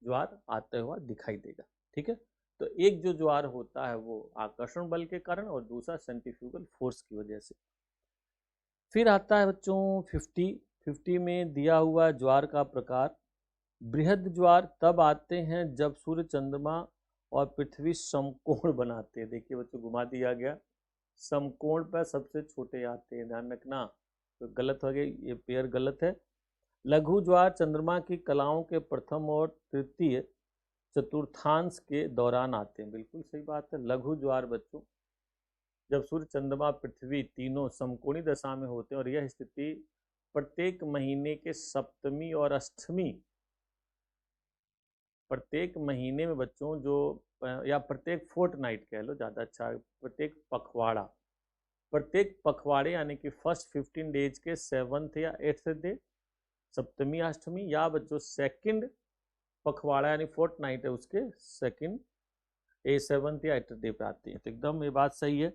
ज्वार आता हुआ दिखाई देगा। ठीक है, तो एक जो ज्वार होता है वो आकर्षण बल के कारण और दूसरा सेंट्रीफ्यूगल फोर्स की वजह से। फिर आता है बच्चों 50 में दिया हुआ ज्वार का प्रकार। बृहद ज्वार तब आते हैं जब सूर्य चंद्रमा और पृथ्वी समकोण बनाते हैं। देखिए बच्चों घुमा दिया गया, समकोण पर सबसे छोटे आते हैं, ध्यान रखना। तो गलत हो गया, ये पेयर गलत है। लघु ज्वार चंद्रमा की कलाओं के प्रथम और तृतीय चतुर्थांश के दौरान आते हैं। बिल्कुल सही बात है। लघु ज्वार बच्चों जब सूर्य चंद्रमा पृथ्वी तीनों समकोणी दशा में होते हैं और यह स्थिति प्रत्येक महीने के सप्तमी और अष्टमी, प्रत्येक महीने में बच्चों जो, या प्रत्येक फोर्टनाइट कह लो ज़्यादा अच्छा, प्रत्येक पखवाड़े यानी कि फर्स्ट 15 डेज के 7th या 8th डे, सप्तमी अष्टमी, या बच्चों सेकंड पखवाड़ा यानी फोर्टनाइट है उसके सेकंड 7th या 8th डे पे आती है। तो एकदम ये बात सही है।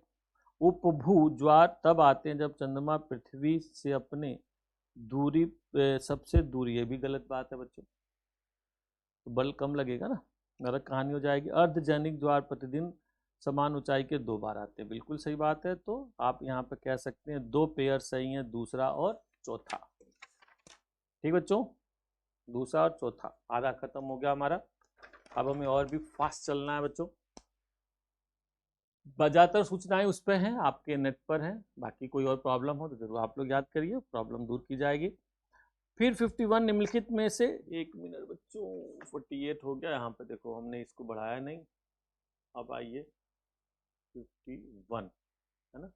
उपभू ज्वार तब आते हैं जब चंद्रमा पृथ्वी से अपने दूरी सबसे दूरी, ये भी गलत बात है बच्चों, तो बल कम लगेगा ना, गलत कहानी हो जाएगी। अर्धजैनिक ज्वार प्रतिदिन समान ऊंचाई के 2 बार आते हैं। बिल्कुल सही बात है। तो आप यहाँ पे कह सकते हैं 2 पेयर सही हैं, दूसरा और चौथा। ठीक बच्चों, दूसरा और चौथा आधा खत्म हो गया हमारा। अब हमें और भी फास्ट चलना है बच्चों। ज्यादातर सूचनाएं उस पर हैं, आपके नेट पर हैं, बाकी कोई और प्रॉब्लम हो तो जरूर आप लोग याद करिए, प्रॉब्लम दूर की जाएगी। फिर 51 निम्नलिखित में से, 1 मिनट बच्चों, 48 हो गया, यहाँ पे देखो हमने इसको बढ़ाया नहीं। अब आइए 51 है ना,